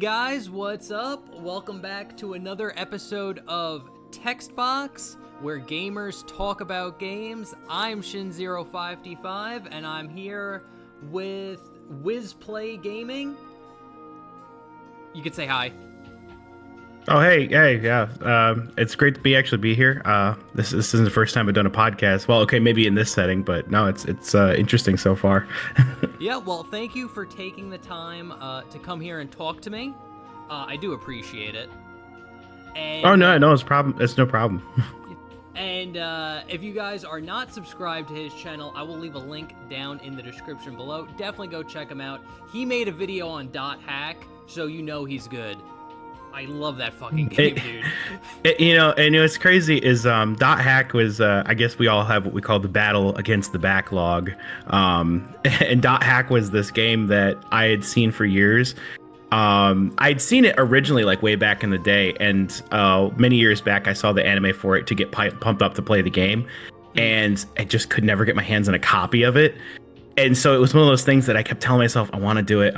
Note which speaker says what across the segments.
Speaker 1: guys, what's up? Welcome back to another episode of TextBox, where gamers talk about games. I'm Shin05D5, and I'm here with Wisplay Gaming. You could say hi.
Speaker 2: Oh, hey, yeah. It's great to actually be here. This isn't the first time I've done a podcast. Well, okay, maybe in this setting, but no, it's interesting so far.
Speaker 1: Yeah, well, thank you for taking the time to come here and talk to me. I do appreciate it. And,
Speaker 2: oh no, it's no problem.
Speaker 1: And if you guys are not subscribed to his channel, I will leave a link down in the description below. Definitely go check him out. He made a video on .hack, so you know he's good. I love that fucking game, dude.
Speaker 2: And what's crazy is .hack was, I guess we all have what we call the battle against the backlog. And .hack was this game that I had seen for years. I'd seen it originally like way back in the day, and many years back I saw the anime for it to get pumped up to play the game, and I just could never get my hands on a copy of it. And so it was one of those things that I kept telling myself, I want to do it.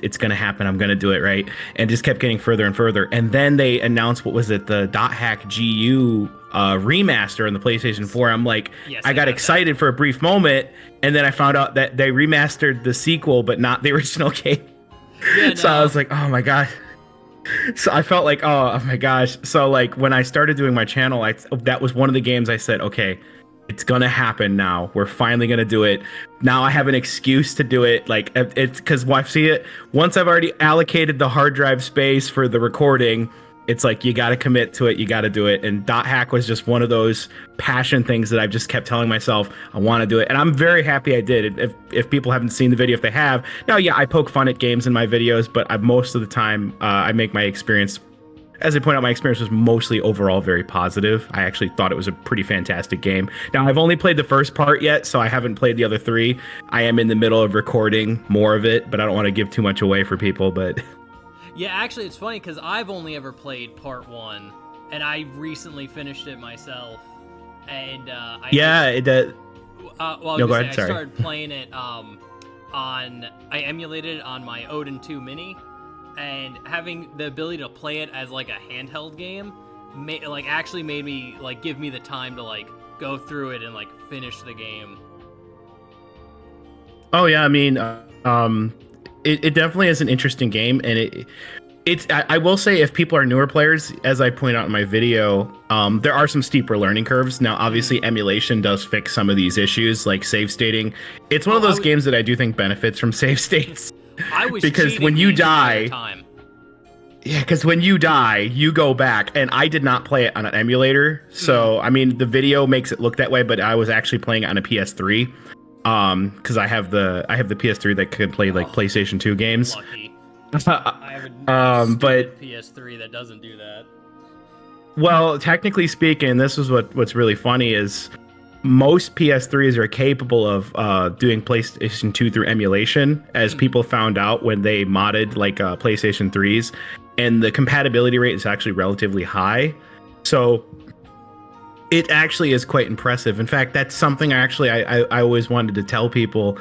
Speaker 2: It's going to happen. I'm going to do it, right? And just kept getting further and further. And then they announced, what was it, the .hack GU remaster on the PlayStation 4. I'm like, yes, I got excited for a brief moment, and then I found out that they remastered the sequel, but not the original game. Yeah, so I was like, oh my god. So I felt like, oh my gosh. So like when I started doing my channel, that was one of the games I said, okay, it's gonna happen now. We're finally gonna do it. Now I have an excuse to do it. Like it's because I see it once I've already allocated the hard drive space for the recording. It's like you got to commit to it. You got to do it. And .hack was just one of those passion things that I've just kept telling myself I want to do it. And I'm very happy I did. If people haven't seen the video, if they have, now yeah, I poke fun at games in my videos, but most of the time I make my experience. As I point out, my experience was mostly overall very positive. I actually thought it was a pretty fantastic game. Now, I've only played the first part yet, so I haven't played the other three. I am in the middle of recording more of it, but I don't want to give too much away for people. But
Speaker 1: yeah, actually, it's funny because I've only ever played part 1, and I recently finished it myself. And I started playing it I emulated it on my Odin 2 Mini. And having the ability to play it as like a handheld game, actually made me give me the time to go through it and finish the game.
Speaker 2: Oh yeah, I mean, it definitely is an interesting game, and I will say, if people are newer players, as I point out in my video, there are some steeper learning curves. Now, obviously, emulation does fix some of these issues, like save stating. It's one of those games that I do think benefits from save states.
Speaker 1: I was
Speaker 2: because when you die, because when you die, you go back, and I did not play it on an emulator. So, I mean, the video makes it look that way, but I was actually playing it on a PS3. Because I have the PS3 that could play PlayStation 2 games.
Speaker 1: Lucky. I have a
Speaker 2: but
Speaker 1: PS3 that doesn't do that.
Speaker 2: Well, technically speaking, this is what's really funny is most PS3s are capable of doing PlayStation 2 through emulation, as people found out when they modded PlayStation 3s, and the compatibility rate is actually relatively high. So it actually is quite impressive. In fact, that's something I always wanted to tell people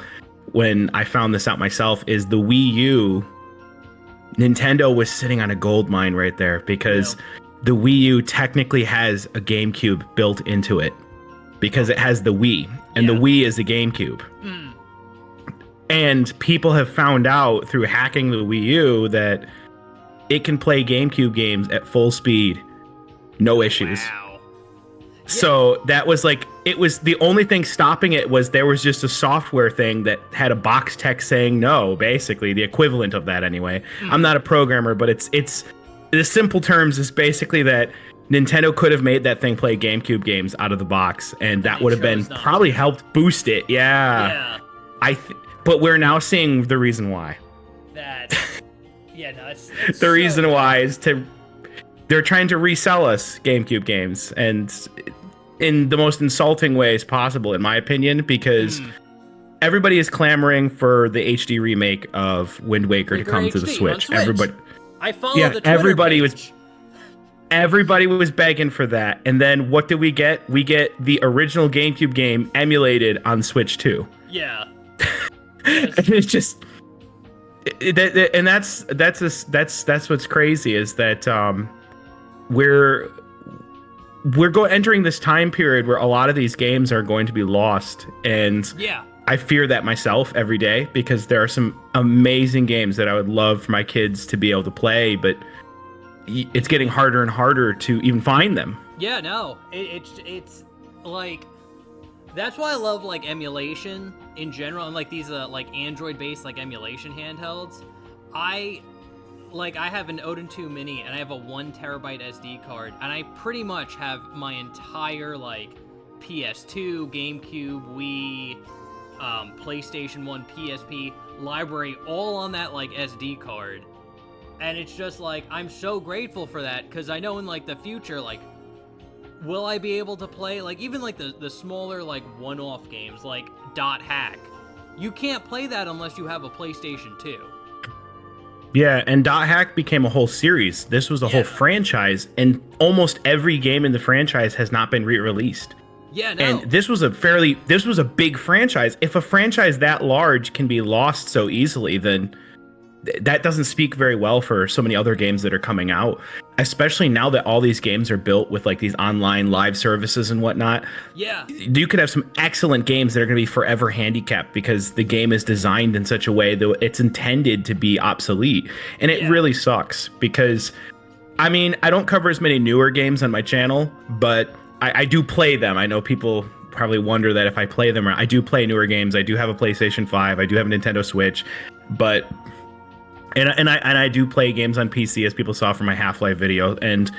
Speaker 2: when I found this out myself, is the Wii U. Nintendo was sitting on a gold mine right there, because the Wii U technically has a GameCube built into it, because it has the Wii, and the Wii is the GameCube. And people have found out through hacking the Wii U that it can play GameCube games at full speed, no issues.
Speaker 1: Wow.
Speaker 2: So that was it was the only thing stopping it was there was just a software thing that had a box text saying no, basically the equivalent of that anyway. I'm not a programmer, but it's the simple terms is basically that Nintendo could have made that thing play GameCube games out of the box, and that would have been probably helped boost it. Yeah. But we're now seeing the reason why.
Speaker 1: That's
Speaker 2: the reason why is they're trying to resell us GameCube games, and in the most insulting ways possible, in my opinion, because everybody is clamoring for the HD remake of Wind Waker to come to the Switch. Everybody,
Speaker 1: I follow the Twitter page.
Speaker 2: Everybody was begging for that, and then what do we get? We get the original GameCube game emulated on Switch 2.
Speaker 1: Yeah.
Speaker 2: And it's just And that's what's crazy is that we're entering this time period where a lot of these games are going to be lost, and
Speaker 1: Yeah.
Speaker 2: I fear that myself every day because there are some amazing games that I would love for my kids to be able to play, but it's getting harder and harder to even find them.
Speaker 1: Yeah, no, it's like that's why I love like emulation in general, and like these like Android-based like emulation handhelds. I have an Odin 2 Mini and I have a 1 terabyte SD card, and I pretty much have my entire like PS2, GameCube, Wii, PlayStation 1, PSP library all on that like SD card. And it's just like, I'm so grateful for that, because I know in like the future, like, will I be able to play like even like the smaller like one-off games like Dot Hack? You can't play that unless you have a PlayStation 2.
Speaker 2: Yeah, and Dot Hack became a whole series. This was a whole franchise, and almost every game in the franchise has not been re-released.
Speaker 1: Yeah, no.
Speaker 2: And this was a big franchise. If a franchise that large can be lost so easily, then that doesn't speak very well for so many other games that are coming out, especially now that all these games are built with like these online live services and whatnot.
Speaker 1: Yeah.
Speaker 2: You could have some excellent games that are going to be forever handicapped because the game is designed in such a way that it's intended to be obsolete. And it really sucks because, I mean, I don't cover as many newer games on my channel, but I do play them. I know people probably wonder that if I play them, I do play newer games. I do have a PlayStation 5. I do have a Nintendo Switch, but and I do play games on PC, as people saw from my Half-Life video, and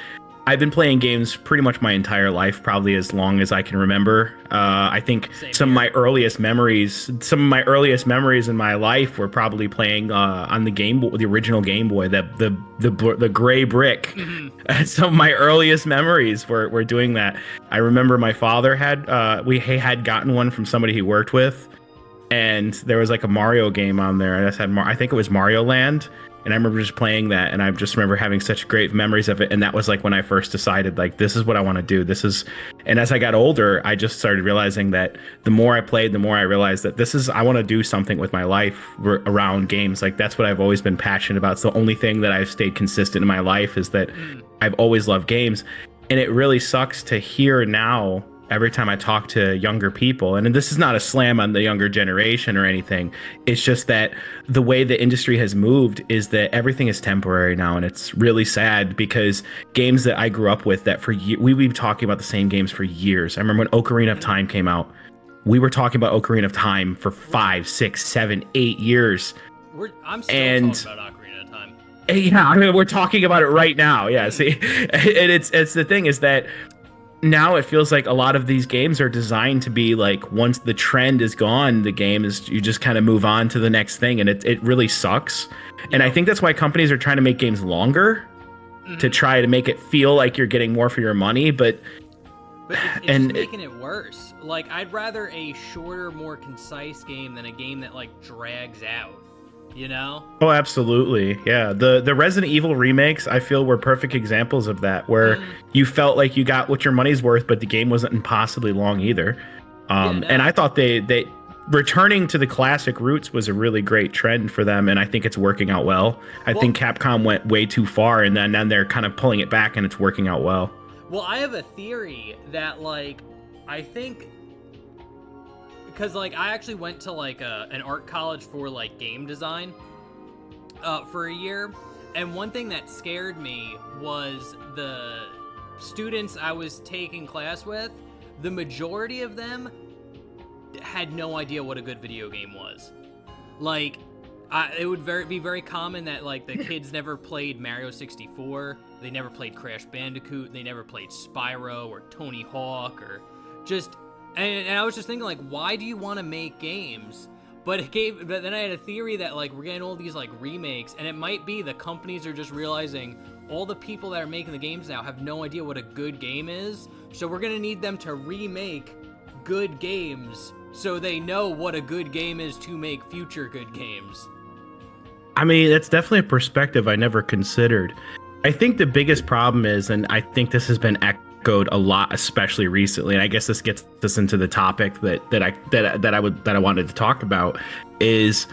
Speaker 2: I've been playing games pretty much my entire life, probably as long as I can remember. I think some of my earliest memories in my life were probably playing on the Game Boy, the original Game Boy, the gray brick. Mm-hmm. Some of my earliest memories were doing that. I remember my father had had gotten one from somebody he worked with, and there was like a Mario game on there. I think it was Mario Land. And I remember just playing that, and I just remember having such great memories of it. And that was like when I first decided, like, this is what I want to do. And as I got older, I just started realizing that the more I played, the more I realized that I want to do something with my life around games. Like, that's what I've always been passionate about. It's the only thing that I've stayed consistent in my life is that I've always loved games. And it really sucks to hear now, every time I talk to younger people, and this is not a slam on the younger generation or anything, it's just that the way the industry has moved is that everything is temporary now, and it's really sad because games that I grew up with that for years, we've been talking about the same games for years. I remember when Ocarina of Time came out, we were talking about Ocarina of Time for 5, 6, 7, 8 years.
Speaker 1: I'm still talking about Ocarina of Time.
Speaker 2: Yeah, I mean, we're talking about it right now. Yeah, see, and it's the thing is that now it feels like a lot of these games are designed to be like, once the trend is gone, the game is, you just kind of move on to the next thing, and it really sucks. And I think that's why companies are trying to make games longer to try to make it feel like you're getting more for your money, but
Speaker 1: it's just making it worse. Like, I'd rather a shorter, more concise game than a game that like drags out. You know? Oh,
Speaker 2: absolutely. Yeah. The Resident Evil remakes, I feel, were perfect examples of that, where you felt like you got what your money's worth, but the game wasn't impossibly long either. And I thought they returning to the classic roots was a really great trend for them, and I think it's working out well. I think Capcom went way too far, and then they're kind of pulling it back, and it's working out well.
Speaker 1: Well, I have a theory that, like, I think, because like I actually went to like an art college for like game design for a year, and one thing that scared me was the students I was taking class with. The majority of them had no idea what a good video game was. Like, it would be very common that like the kids never played Mario 64, they never played Crash Bandicoot, they never played Spyro or Tony Hawk, or just. And I was just thinking, like, why do you want to make games? But then I had a theory that, like, we're getting all these, like, remakes, and it might be the companies are just realizing all the people that are making the games now have no idea what a good game is, so we're gonna need them to remake good games so they know what a good game is to make future good games.
Speaker 2: I mean, that's definitely a perspective I never considered. I think the biggest problem is, and I think this has been echoed a lot, especially recently, and I guess this gets us into the topic that I wanted to talk about, is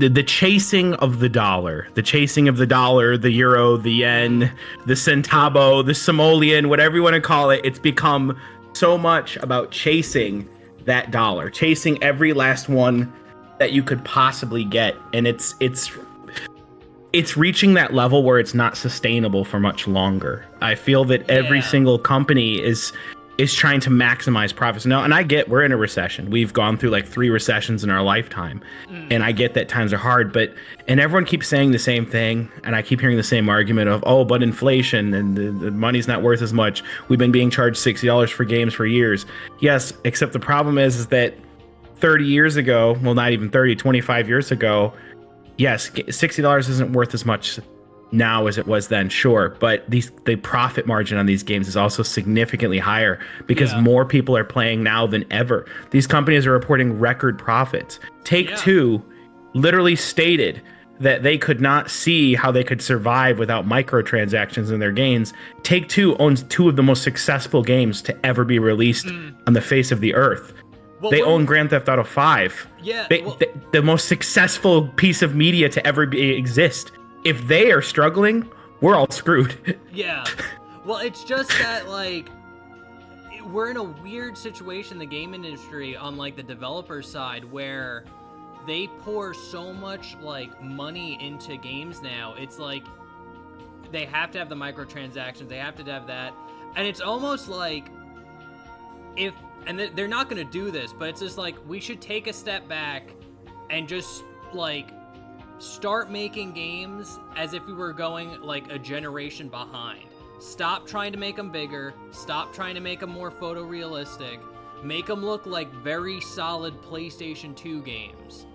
Speaker 2: the chasing of the dollar, the euro, the yen, the centavo, the simoleon, whatever you want to call it, it's become so much about chasing that dollar, chasing every last one that you could possibly get, and it's reaching that level where it's not sustainable for much longer. I feel that every single company is trying to maximize profits now, and I get we're in a recession. We've gone through like 3 recessions in our lifetime, and I get that times are hard, and everyone keeps saying the same thing, and I keep hearing the same argument of, oh, but inflation and the money's not worth as much. We've been being charged $60 for games for years. Yes, except the problem is that 30 years ago, well, not even 30, 25 years ago, yes, $60 isn't worth as much now as it was then, sure, but the profit margin on these games is also significantly higher because more people are playing now than ever. These companies are reporting record profits. Take-Two literally stated that they could not see how they could survive without microtransactions in their games. Take-Two owns 2 of the most successful games to ever be released on the face of the earth. Well, they own Grand Theft Auto 5.
Speaker 1: Yeah,
Speaker 2: the most successful piece of media to ever exist. If they are struggling, we're all screwed.
Speaker 1: Yeah. Well, it's just that, like, we're in a weird situation, the game industry, on, like, the developer side, where they pour so much, like, money into games now. It's like they have to have the microtransactions. They have to have that. And it's almost like and they're not going to do this, but it's just like we should take a step back and just, like, start making games as if we were going like a generation behind. Stop trying to make them bigger. Stop trying to make them more photorealistic. Make them look like very solid PlayStation 2 games.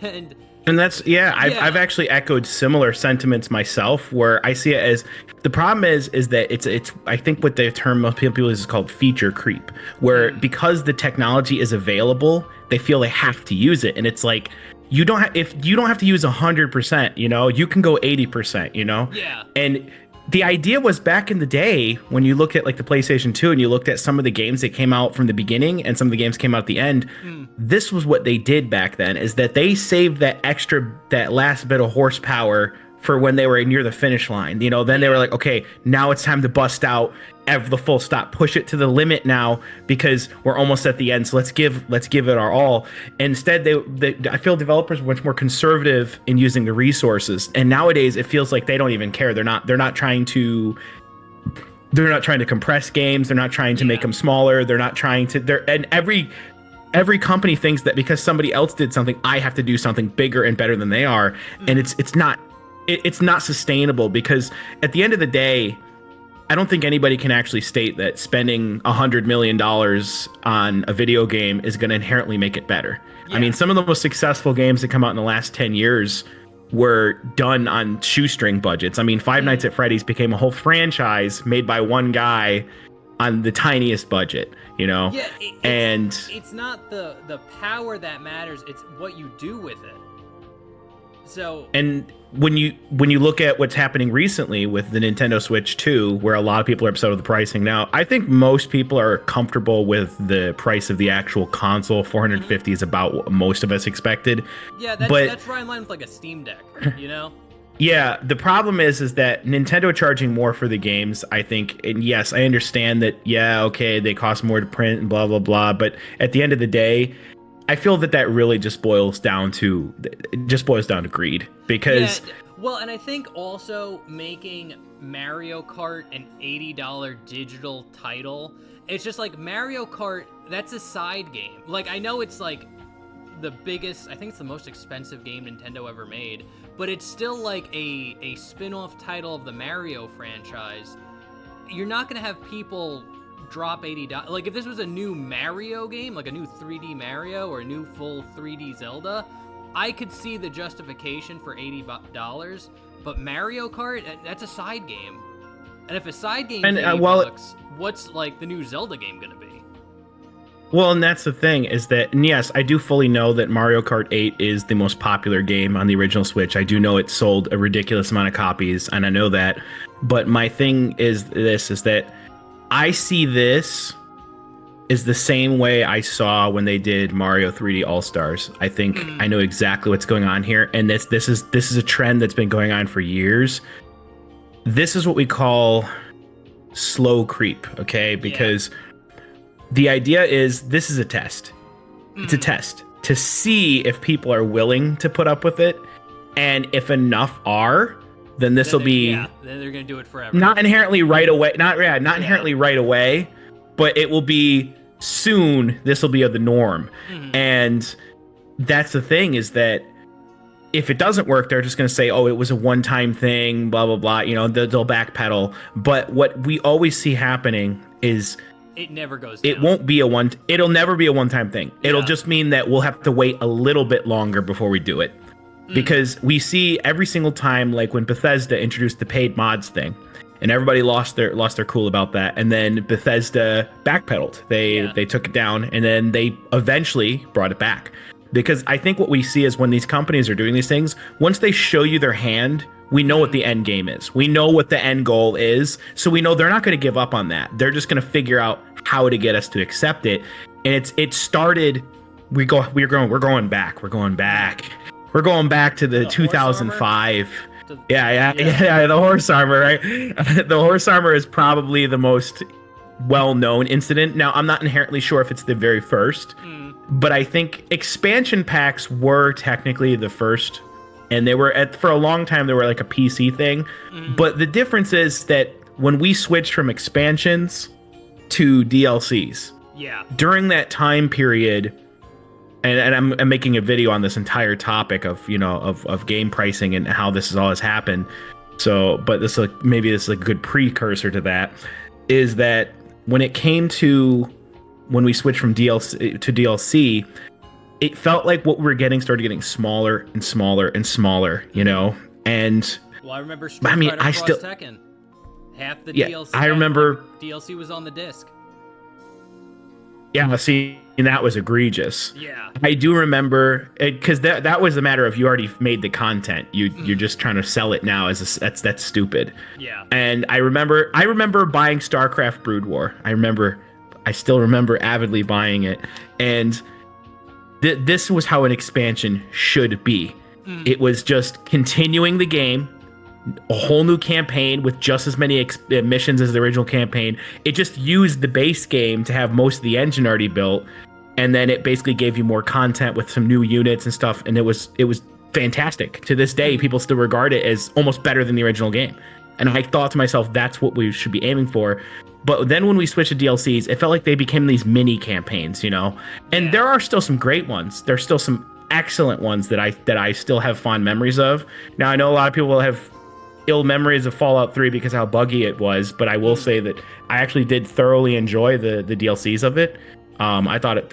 Speaker 1: And
Speaker 2: that's I've actually echoed similar sentiments myself, where I see it as the problem is that it's I think what the term most people use is called feature creep, where because the technology is available, they feel they have to use it, and it's like you don't have to use 100%, you know, you can go 80%, you know?
Speaker 1: Yeah.
Speaker 2: And the idea was back in the day when you look at like the PlayStation 2 and you looked at some of the games that came out from the beginning and some of the games came out at the end, this was what they did back then, is that they saved that last bit of horsepower for when they were near the finish line. You know, then they were like, okay, now it's time to bust out the full stop, push it to the limit now because we're almost at the end. So let's give it our all. Instead, I feel developers were much more conservative in using the resources. And nowadays it feels like they don't even care. They're not trying to compress games. They're not trying to make them smaller. They're not trying to, and every company thinks that because somebody else did something, I have to do something bigger and better than they are. And it's not sustainable, because at the end of the day, I don't think anybody can actually state that spending $100 million on a video game is going to inherently make it better. Yeah. I mean, some of the most successful games that come out in the last 10 years were done on shoestring budgets. I mean, Five Nights at Freddy's became a whole franchise made by one guy on the tiniest budget, you know?
Speaker 1: Yeah, it's not the power that matters, it's what you do with it. So, and
Speaker 2: when you look at what's happening recently with the Nintendo Switch 2, where a lot of people are upset with the pricing now, I think most people are comfortable with the price of the actual console. $450 is about what most of us expected.
Speaker 1: Yeah, that's right in line with like a Steam Deck, you know?
Speaker 2: Yeah, the problem is that Nintendo charging more for the games, I think, and yes, I understand that, yeah, okay, they cost more to print and blah, blah, blah, but at the end of the day, I feel that really just boils down to greed, because
Speaker 1: well, and I think also making Mario Kart an $80 digital title, it's just like Mario Kart, that's a side game. Like, I know it's like the biggest, I think it's the most expensive game Nintendo ever made, but it's still like a spin-off title of the Mario franchise. You're not gonna have people drop $80. Like, if this was a new Mario game, like a new 3D Mario or a new full 3D Zelda, I could see the justification for $80. But Mario Kart, that's a side game. And if a side game is $80, what's like the new Zelda game gonna be?
Speaker 2: Well, and that's the thing, is that, and yes, I do fully know that Mario Kart 8 is the most popular game on the original Switch. I do know it sold a ridiculous amount of copies, and I know that. But my thing is that I see this is the same way I saw when they did Mario 3D All Stars. I think I know exactly what's going on here, and this is a trend that's been going on for years. This is what we call slow creep, okay? Because the idea is this is a test. It's a test to see if people are willing to put up with it, and if enough are, then this will be
Speaker 1: then they're gonna do it forever.
Speaker 2: Not inherently right away, not inherently right away, but it will be soon. This will be the norm. And that's the thing, is that if it doesn't work, they're just going to say, oh, it was a one-time thing, blah blah blah, they'll backpedal. But what we always see happening is
Speaker 1: it never goes down.
Speaker 2: It'll never be a one-time thing. It'll just mean that we'll have to wait a little bit longer before we do it. Because we see every single time, like when Bethesda introduced the paid mods thing, and everybody lost their cool about that, and then Bethesda backpedaled. They took it down, and then they eventually brought it back. Because I think what we see is when these companies are doing these things, once they show you their hand, we know what the end game is. We know what the end goal is, so we know they're not going to give up on that. They're just going to figure out how to get us to accept it. And it started. We're going back. We're going back to the 2005. Yeah, the horse armor, right? The horse armor is probably the most well-known incident. Now, I'm not inherently sure if it's the very first, but I think expansion packs were technically the first, and they were for a long time they were like a PC thing. But the difference is that when we switched from expansions to DLCs, during that time period, and I'm making a video on this entire topic of game pricing and how this all has happened. So, but maybe this is a good precursor to that, is that when it came to when we switched from DLC, it felt like what we were getting started getting smaller and smaller and smaller, And
Speaker 1: well, I remember Street Fighter Cross Tekken. Half the DLC.
Speaker 2: I remember
Speaker 1: DLC was on the disc.
Speaker 2: Yeah, see, and that was egregious.
Speaker 1: Yeah,
Speaker 2: I do remember it, because that was a matter of you already made the content. You're just trying to sell it now that's stupid.
Speaker 1: Yeah.
Speaker 2: And I remember buying StarCraft Brood War. I still remember avidly buying it, and this was how an expansion should be. It was just continuing the game, a whole new campaign with just as many missions as the original campaign. It just used the base game to have most of the engine already built, and then it basically gave you more content with some new units and stuff, and it was fantastic. To this day, people still regard it as almost better than the original game, and I thought to myself, that's what we should be aiming for. But then when we switched to DLCs, it felt like they became these mini campaigns, and there are still some great ones. There's still some excellent ones that I still have fond memories of. Now, I know a lot of people have ill memories of Fallout 3 because of how buggy it was, but I will say that I actually did thoroughly enjoy the DLCs of it. I thought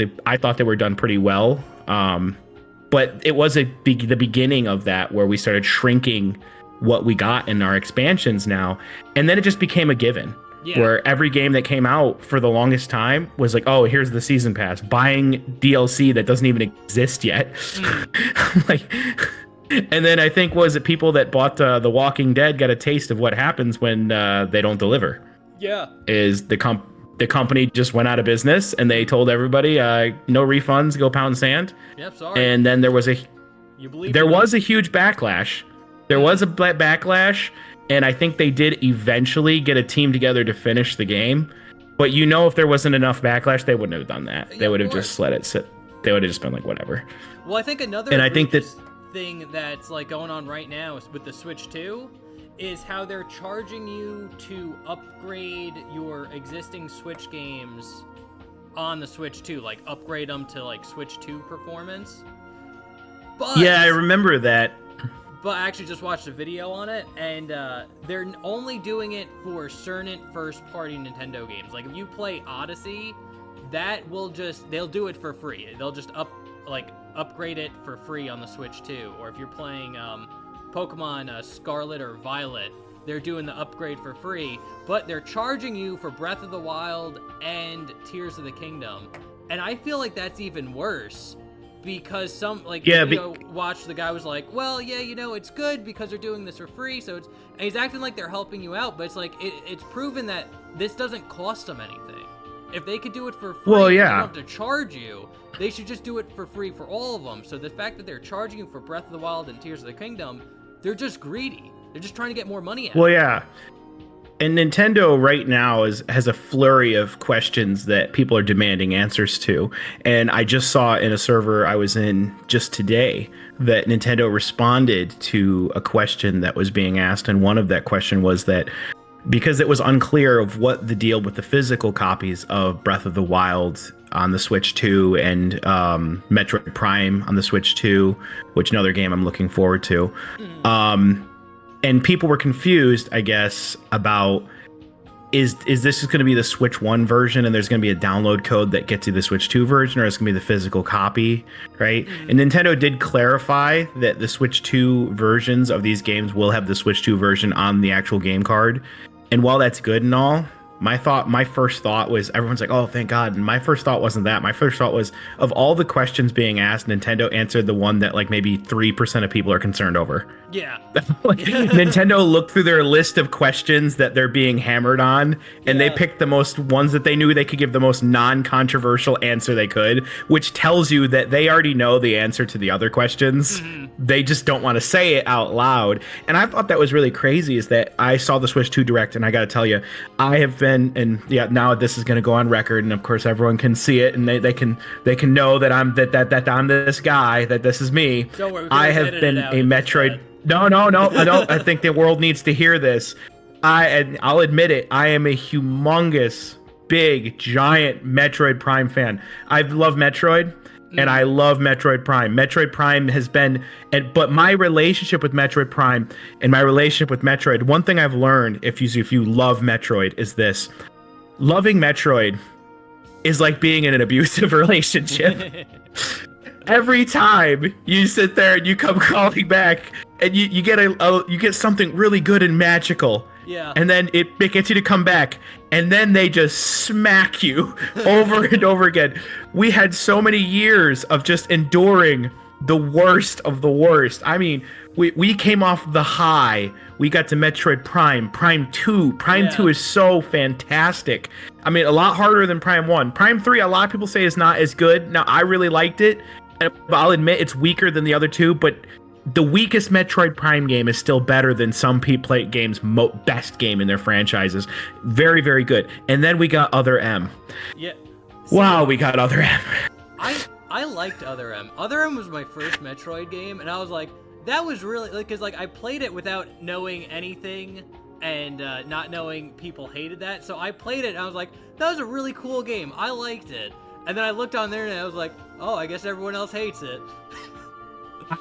Speaker 2: they were done pretty well. But it was the beginning of that, where we started shrinking what we got in our expansions now, and then it just became a given. Yeah. Where every game that came out for the longest time was like, oh, here's the season pass. Buying DLC that doesn't even exist yet. And then I think people that bought The Walking Dead got a taste of what happens when they don't deliver. Yeah. Is the company just went out of business, and they told everybody, no refunds, go pound sand.
Speaker 1: Yep, sorry.
Speaker 2: And then there was a huge backlash. There was a backlash. And I think they did eventually get a team together to finish the game. But if there wasn't enough backlash, they wouldn't have done that. They would have just let it sit. They would have just been like, whatever.
Speaker 1: Well, I think another thing that's like going on right now with the Switch 2 is how they're charging you to upgrade your existing Switch games on the Switch 2. Like, upgrade them to, like, Switch 2 performance. But
Speaker 2: yeah, I remember that.
Speaker 1: But I actually just watched a video on it, and they're only doing it for certain first-party Nintendo games. Like, if you play Odyssey, they'll do it for free. They'll just upgrade it for free on the Switch too. Or if you're playing Pokemon Scarlet or Violet, they're doing the upgrade for free, but they're charging you for Breath of the Wild and Tears of the Kingdom. And I feel like that's even worse. Because watch, the guy was like, well, yeah, it's good because they're doing this for free, so and he's acting like they're helping you out, but it's like, it's proven that this doesn't cost them anything. If they could do it for free,
Speaker 2: Well,
Speaker 1: they
Speaker 2: yeah.
Speaker 1: don't have to charge you. They should just do it for free for all of them. So the fact that they're charging you for Breath of the Wild and Tears of the Kingdom, they're just greedy. They're just trying to get more money out.
Speaker 2: Well, yeah. And Nintendo right now has a flurry of questions that people are demanding answers to. And I just saw in a server I was in just today that Nintendo responded to a question that was being asked. And one of that question was that because it was unclear of what the deal with the physical copies of Breath of the Wild on the Switch 2 and Metroid Prime on the Switch 2, which another game I'm looking forward to. And people were confused, I guess, about is this just going to be the Switch 1 version and there's going to be a download code that gets you the Switch 2 version, or is it going to be the physical copy, right? And Nintendo did clarify that the Switch 2 versions of these games will have the Switch 2 version on the actual game card. And while that's good and all, my first thought was, everyone's like, oh, thank God. And my first thought wasn't that. My first thought was, of all the questions being asked, Nintendo answered the one that like maybe 3% of people are concerned over.
Speaker 1: Yeah.
Speaker 2: Like, Nintendo looked through their list of questions that they're being hammered on, and they picked the most ones that they knew they could give the most non-controversial answer they could, which tells you that they already know the answer to the other questions. They just don't want to say it out loud. And I thought that was really crazy, is that I saw the Switch 2 Direct, and I got to tell you, I have been, and yeah, now this is going to go on record, and of course everyone can see it, and they can know that I'm that I'm this guy, that this is me.
Speaker 1: Don't worry,
Speaker 2: I have been a Metroid. No, I don't. I think the world needs to hear this. I'll admit it. I am a humongous, big, giant Metroid Prime fan. I love Metroid, and I love Metroid Prime. Metroid Prime has been, but my relationship with Metroid Prime and my relationship with Metroid, one thing I've learned, if you love Metroid, is this: loving Metroid is like being in an abusive relationship. Every time you sit there and you come calling back, and you get something really good and magical, and then it gets you to come back, and then they just smack you over and over again. We had so many years of just enduring the worst of the worst. I mean, we came off the high. We got to Metroid Prime 2. Prime 2 is so fantastic. I mean, a lot harder than Prime 1. Prime 3, a lot of people say is not as good. Now, I really liked it, but I'll admit it's weaker than the other two, but the weakest Metroid Prime game is still better than some play games' best game in their franchises. Very, very good. And then we got Other M.
Speaker 1: Yeah.
Speaker 2: Wow, we got Other M.
Speaker 1: I liked Other M. Other M was my first Metroid game, and I was like, that was really, because like I played it without knowing anything and not knowing people hated that. So I played it and I was like, that was a really cool game. I liked it. And then I looked on there and I was like, oh, I guess everyone else hates it.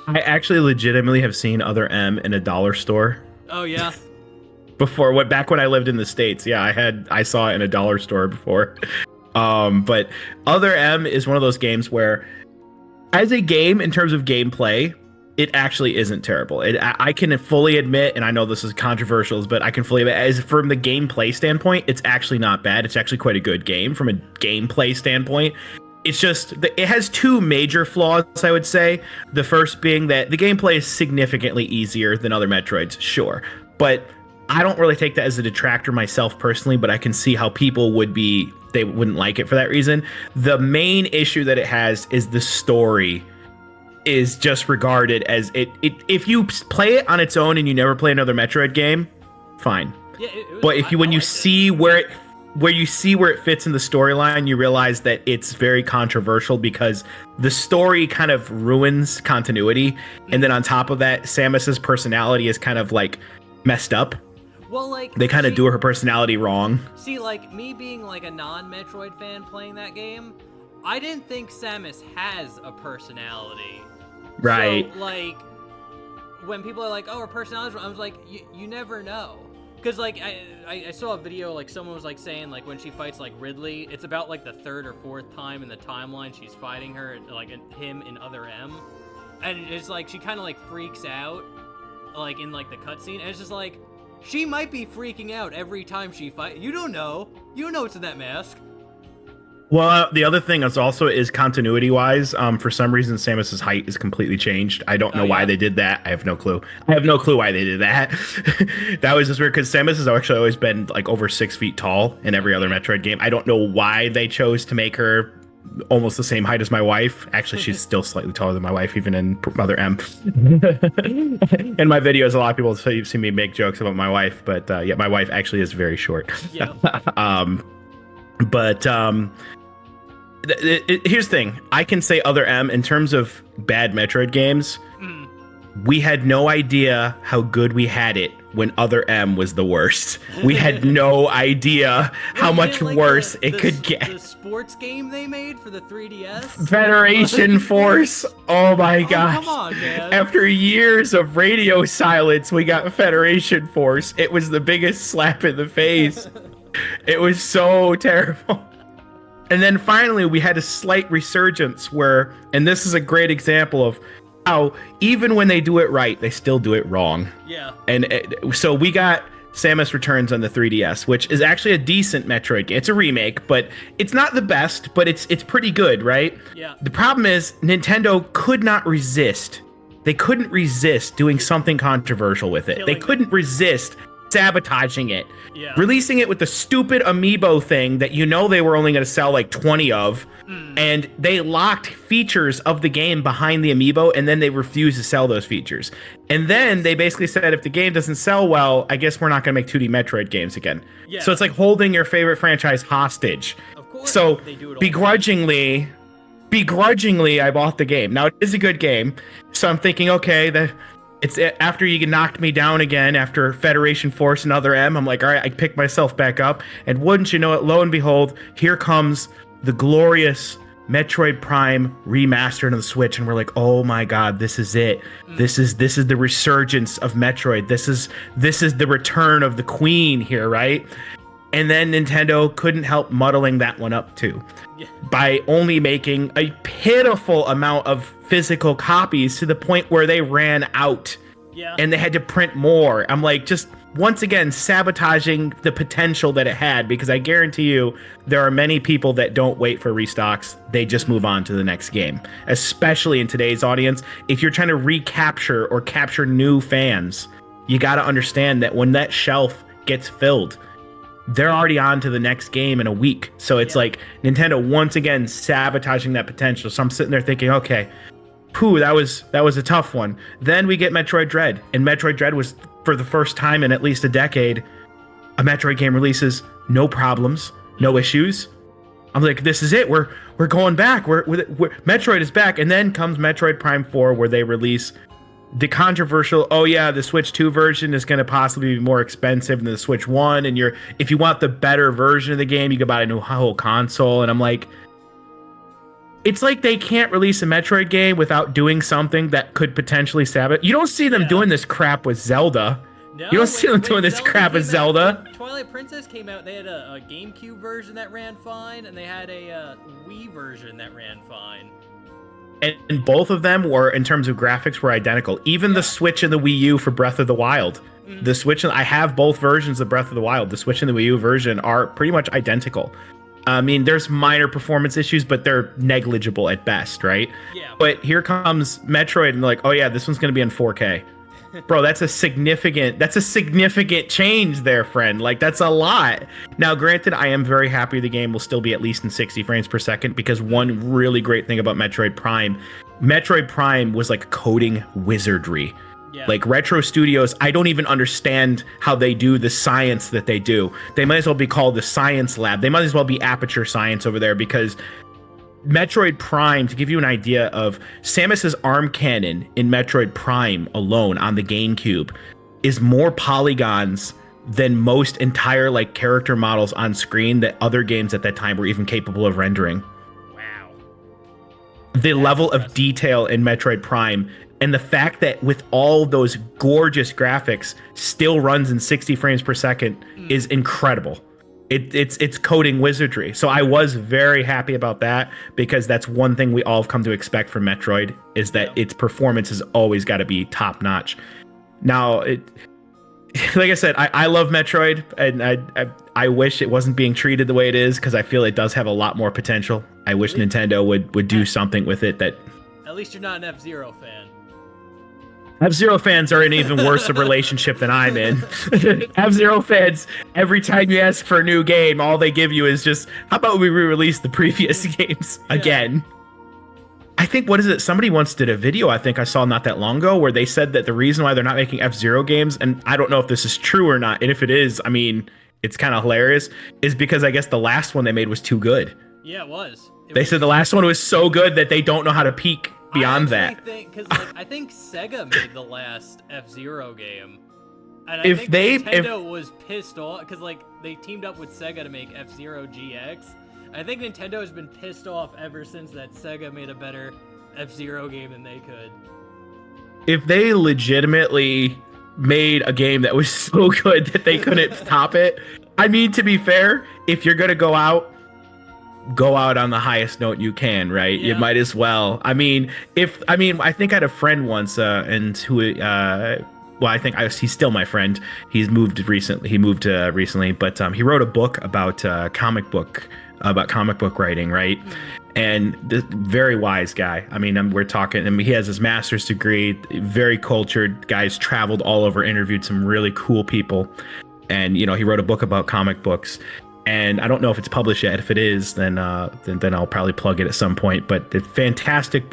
Speaker 2: I actually legitimately have seen Other M in a dollar store.
Speaker 1: Oh yeah.
Speaker 2: Before, back when I lived in the States, yeah, I saw it in a dollar store before. But Other M is one of those games where, as a game, in terms of gameplay, it actually isn't terrible. I can fully admit, and I know this is controversial, but I can fully admit, as from the gameplay standpoint, it's actually not bad. It's actually quite a good game from a gameplay standpoint. It's just, it has two major flaws, I would say. The first being that the gameplay is significantly easier than other Metroids, sure. But I don't really take that as a detractor myself personally, but I can see how people they wouldn't like it for that reason. The main issue that it has is the story is just regarded as if you play it on its own and you never play another Metroid game, fine. Yeah, but if when you see where it fits in the storyline, you realize that it's very controversial because the story kind of ruins continuity. And then on top of that, Samus's personality is kind of like messed up.
Speaker 1: Well, like,
Speaker 2: they kind of do her personality wrong.
Speaker 1: See, like, me being like a non-Metroid fan playing that game, I didn't think Samus has a personality.
Speaker 2: Right.
Speaker 1: So, like, when people are like, oh, her personality, I was like, you never know. Because, like, I saw a video, like, someone was, like, saying, like, when she fights, like, Ridley, it's about, like, the third or fourth time in the timeline she's fighting her, like, him in Other M. And it's, like, she kind of, like, freaks out, like, in, like, the cutscene. And it's just, like, she might be freaking out every time she fights. You don't know. You don't know what's in that mask.
Speaker 2: Well, the other thing is also is continuity wise. For some reason, Samus's height is completely changed. I don't know why they did that. I have no clue. I have no clue why they did that. That was just weird because Samus has actually always been like over 6 feet tall in every other Metroid game. I don't know why they chose to make her almost the same height as my wife. Actually, she's still slightly taller than my wife, even in Mother M. In my videos, a lot of people see me make jokes about my wife, but yeah, my wife actually is very short.
Speaker 1: Yeah.
Speaker 2: But here's the thing. I can say Other M in terms of bad Metroid games. We had no idea how good we had it when Other M was the worst. We had no idea how much worse it could get.
Speaker 1: The sports game they made for the 3DS?
Speaker 2: Federation Force. Oh my gosh.
Speaker 1: Come on, man.
Speaker 2: After years of radio silence, we got Federation Force. It was the biggest slap in the face. It was so terrible. And then finally, we had a slight resurgence where, and this is a great example of how even when they do it right, they still do it wrong.
Speaker 1: Yeah.
Speaker 2: And so we got Samus Returns on the 3DS, which is actually a decent Metroid game. It's a remake, but it's not the best, but it's pretty good, right?
Speaker 1: Yeah.
Speaker 2: The problem is Nintendo could not resist. They couldn't resist doing something controversial with it. They couldn't resist sabotaging it, releasing it with the stupid amiibo thing that they were only going to sell like 20 of, and they locked features of the game behind the amiibo, and then they refused to sell those features. And then they basically said, if the game doesn't sell well, I guess we're not going to make 2D Metroid games again. Yeah. So it's like holding your favorite franchise hostage.
Speaker 1: Of course.
Speaker 2: So begrudgingly, I bought the game. Now it is a good game, so I'm thinking, okay, it's after you knocked me down again after Federation Force and Other M. I'm like, all right, I pick myself back up. And wouldn't you know it, lo and behold, here comes the glorious Metroid Prime remastered on the Switch. And we're like, oh my God, this is it. This is the resurgence of Metroid. This is the return of the Queen here, right? And then Nintendo couldn't help muddling that one up too, by only making a pitiful amount of physical copies to the point where they ran out, and they had to print more. I'm like, just once again sabotaging the potential that it had, because I guarantee you there are many people that don't wait for restocks. They just move on to the next game, especially in today's audience. If you're trying to recapture or capture new fans, you got to understand that when that shelf gets filled, they're already on to the next game in a week. So it's like Nintendo once again sabotaging that potential. So I'm sitting there thinking, okay, that was a tough one. Then we get Metroid Dread, and Metroid Dread was, for the first time in at least a decade, a Metroid game releases no problems, no issues. I'm like, this is it. We're going back. We're Metroid is back. And then comes Metroid Prime 4, where they release the controversial, the Switch 2 version is going to possibly be more expensive than the Switch 1, and if you want the better version of the game, you can buy a new whole console. And I'm like, it's like they can't release a Metroid game without doing something that could potentially sabotage. You don't see them doing this crap with Zelda. No, you don't see them doing this crap with Zelda.
Speaker 1: Twilight Princess came out, they had a GameCube version that ran fine, and they had a Wii version that ran fine.
Speaker 2: And both of them were, in terms of graphics, were identical. Even the Switch and the Wii U for Breath of the Wild. The Switch, I have both versions of Breath of the Wild. The Switch and the Wii U version are pretty much identical. I mean, there's minor performance issues, but they're negligible at best, right? Yeah. But here comes Metroid, and like, oh yeah, this one's gonna be in 4K. Bro, that's a significant change there, friend. Like, that's a lot. Now, granted, I am very happy the game will still be at least in 60 frames per second, because one really great thing about Metroid Prime was like coding wizardry. Yeah. Like, Retro Studios, I don't even understand how they do the science that they do. They might as well be called the Science Lab. They might as well be Aperture Science over there, because Metroid Prime, to give you an idea of Samus's arm cannon in Metroid Prime alone on the GameCube, is more polygons than most entire like character models on screen that other games at that time were even capable of rendering.
Speaker 1: Wow.
Speaker 2: The level of detail in Metroid Prime, and the fact that with all those gorgeous graphics still runs in 60 frames per second is incredible. It's coding wizardry. So I was very happy about that, because that's one thing we all have come to expect from Metroid, is that its performance has always got to be top notch. Now, like I said, I love Metroid, and I wish it wasn't being treated the way it is because I feel it does have a lot more potential. I wish Nintendo would do something with it that.
Speaker 1: At least you're not an F-Zero fan.
Speaker 2: F-Zero fans are in even worse of relationship than I'm in. F-Zero fans, every time you ask for a new game, all they give you is just, how about we re-release the previous games again? I think, what is it? Somebody once did a video, I think I saw not that long ago, where they said that the reason why they're not making F-Zero games, and I don't know if this is true or not, and if it is, I mean, it's kind of hilarious, is because I guess the last one they made was too good.
Speaker 1: Yeah, it was.
Speaker 2: They said the last one was so good that they don't know how to peak beyond that.
Speaker 1: Because I think Sega made the last F-Zero game, and
Speaker 2: if
Speaker 1: Nintendo was pissed off because they teamed up with Sega to make F-Zero GX. I think Nintendo has been pissed off ever since that Sega made a better F-Zero game than they could.
Speaker 2: If they legitimately made a game that was so good that they couldn't top it, I mean, to be fair, if you're gonna go out on the highest note you can, right? Yeah. You might as well. I mean, I think I had a friend once, and who, he's still my friend. He's moved recently, but he wrote a book about comic book writing, right? And the very wise guy. I mean, we're talking. I mean, he has his master's degree. Very cultured. Guy's traveled all over, interviewed some really cool people, and he wrote a book about comic books. And I don't know if it's published yet. If it is, then I'll probably plug it at some point. But the fantastic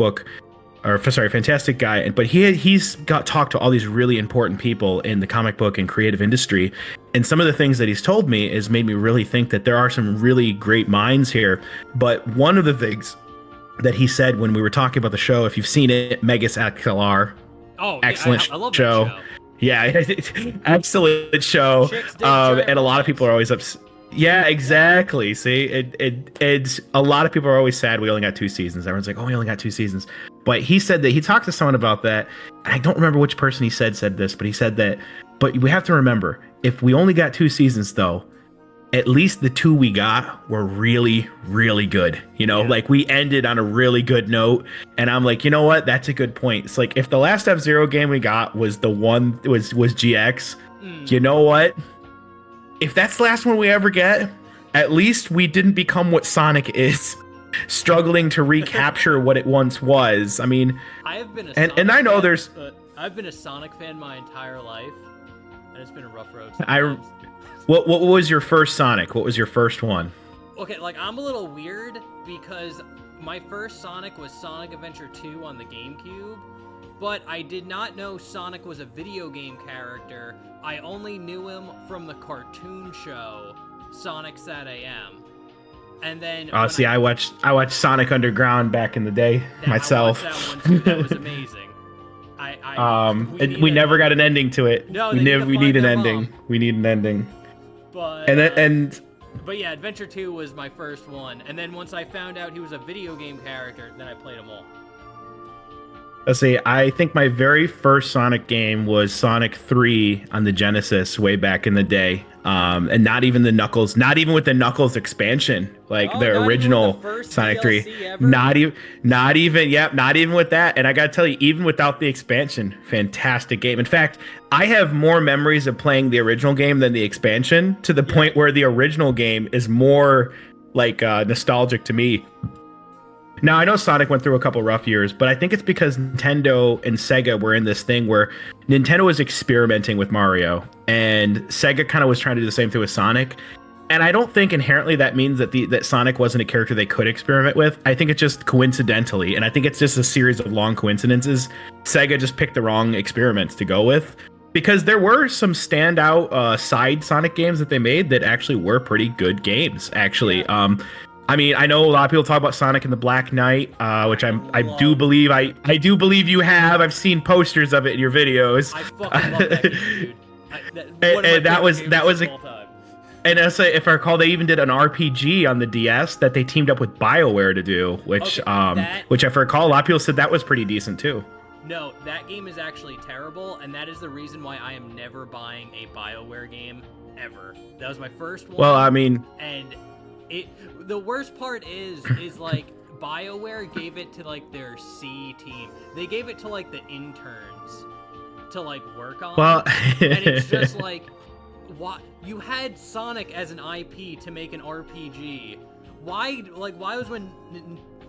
Speaker 2: guy. But he's got talked to all these really important people in the comic book and creative industry. And some of the things that he's told me has made me really think that there are some really great minds here. But one of the things that he said when we were talking about the show, if you've seen it, Megas XLR, excellent
Speaker 1: I love
Speaker 2: show.
Speaker 1: That show.
Speaker 2: Yeah, excellent show. And a lot of people are always upset. Yeah, exactly. See, it's a lot of people are always sad we only got 2 seasons. Everyone's like, oh, we only got 2 seasons. But he said that he talked to someone about that. And I don't remember which person he said this, but he said that. But we have to remember, if we only got 2 seasons, though, at least the 2 we got were really, really good. Like we ended on a really good note. And I'm like, you know what? That's a good point. It's like if the last F-Zero game we got was the one was GX, you know what? If that's the last one we ever get, at least we didn't become what Sonic is, struggling to recapture what it once was. I mean,
Speaker 1: I've been I've been a Sonic fan my entire life, and it's been a rough road sometimes.
Speaker 2: What was your first Sonic? What was your first one?
Speaker 1: Okay, I'm a little weird because my first Sonic was Sonic Adventure 2 on the GameCube. But I did not know Sonic was a video game character. I only knew him from the cartoon show Sonic Sat AM. And then
Speaker 2: I watched Sonic Underground back in the day myself.
Speaker 1: I watched that one too. That was amazing.
Speaker 2: We never got an ending to it.
Speaker 1: No,
Speaker 2: we need an ending.
Speaker 1: Mom.
Speaker 2: We need an ending.
Speaker 1: But But yeah, Adventure 2 was my first one. And then once I found out he was a video game character, then I played them all.
Speaker 2: Let's see, I think my very first Sonic game was Sonic 3 on the Genesis way back in the day. And not even the Knuckles, not even with the Knuckles expansion, the original Sonic 3. Not even with that. And I gotta tell you, even without the expansion, fantastic game. In fact, I have more memories of playing the original game than the expansion, to the point where the original game is more nostalgic to me. Now, I know Sonic went through a couple rough years, but I think it's because Nintendo and Sega were in this thing where Nintendo was experimenting with Mario, and Sega kind of was trying to do the same thing with Sonic. And I don't think inherently that means that Sonic wasn't a character they could experiment with. I think it's just coincidentally, and I think it's just a series of long coincidences. Sega just picked the wrong experiments to go with, because there were some standout side Sonic games that they made that actually were pretty good games, actually. I mean, I know a lot of people talk about Sonic and the Black Knight, which I do believe you have. I've seen posters of it in your videos.
Speaker 1: I fucking love that game, dude.
Speaker 2: And that was and if I recall, they even did an RPG on the DS that they teamed up with BioWare to do, which if I recall, a lot of people said that was pretty decent too.
Speaker 1: No, that game is actually terrible, and that is the reason why I am never buying a BioWare game ever. That was my first one.
Speaker 2: Well, I mean,
Speaker 1: and the worst part is BioWare gave it to their C team. They gave it to the interns. lot to like work on.
Speaker 2: Well,
Speaker 1: and it's just like, why you had Sonic as an IP to make an RPG? Why was when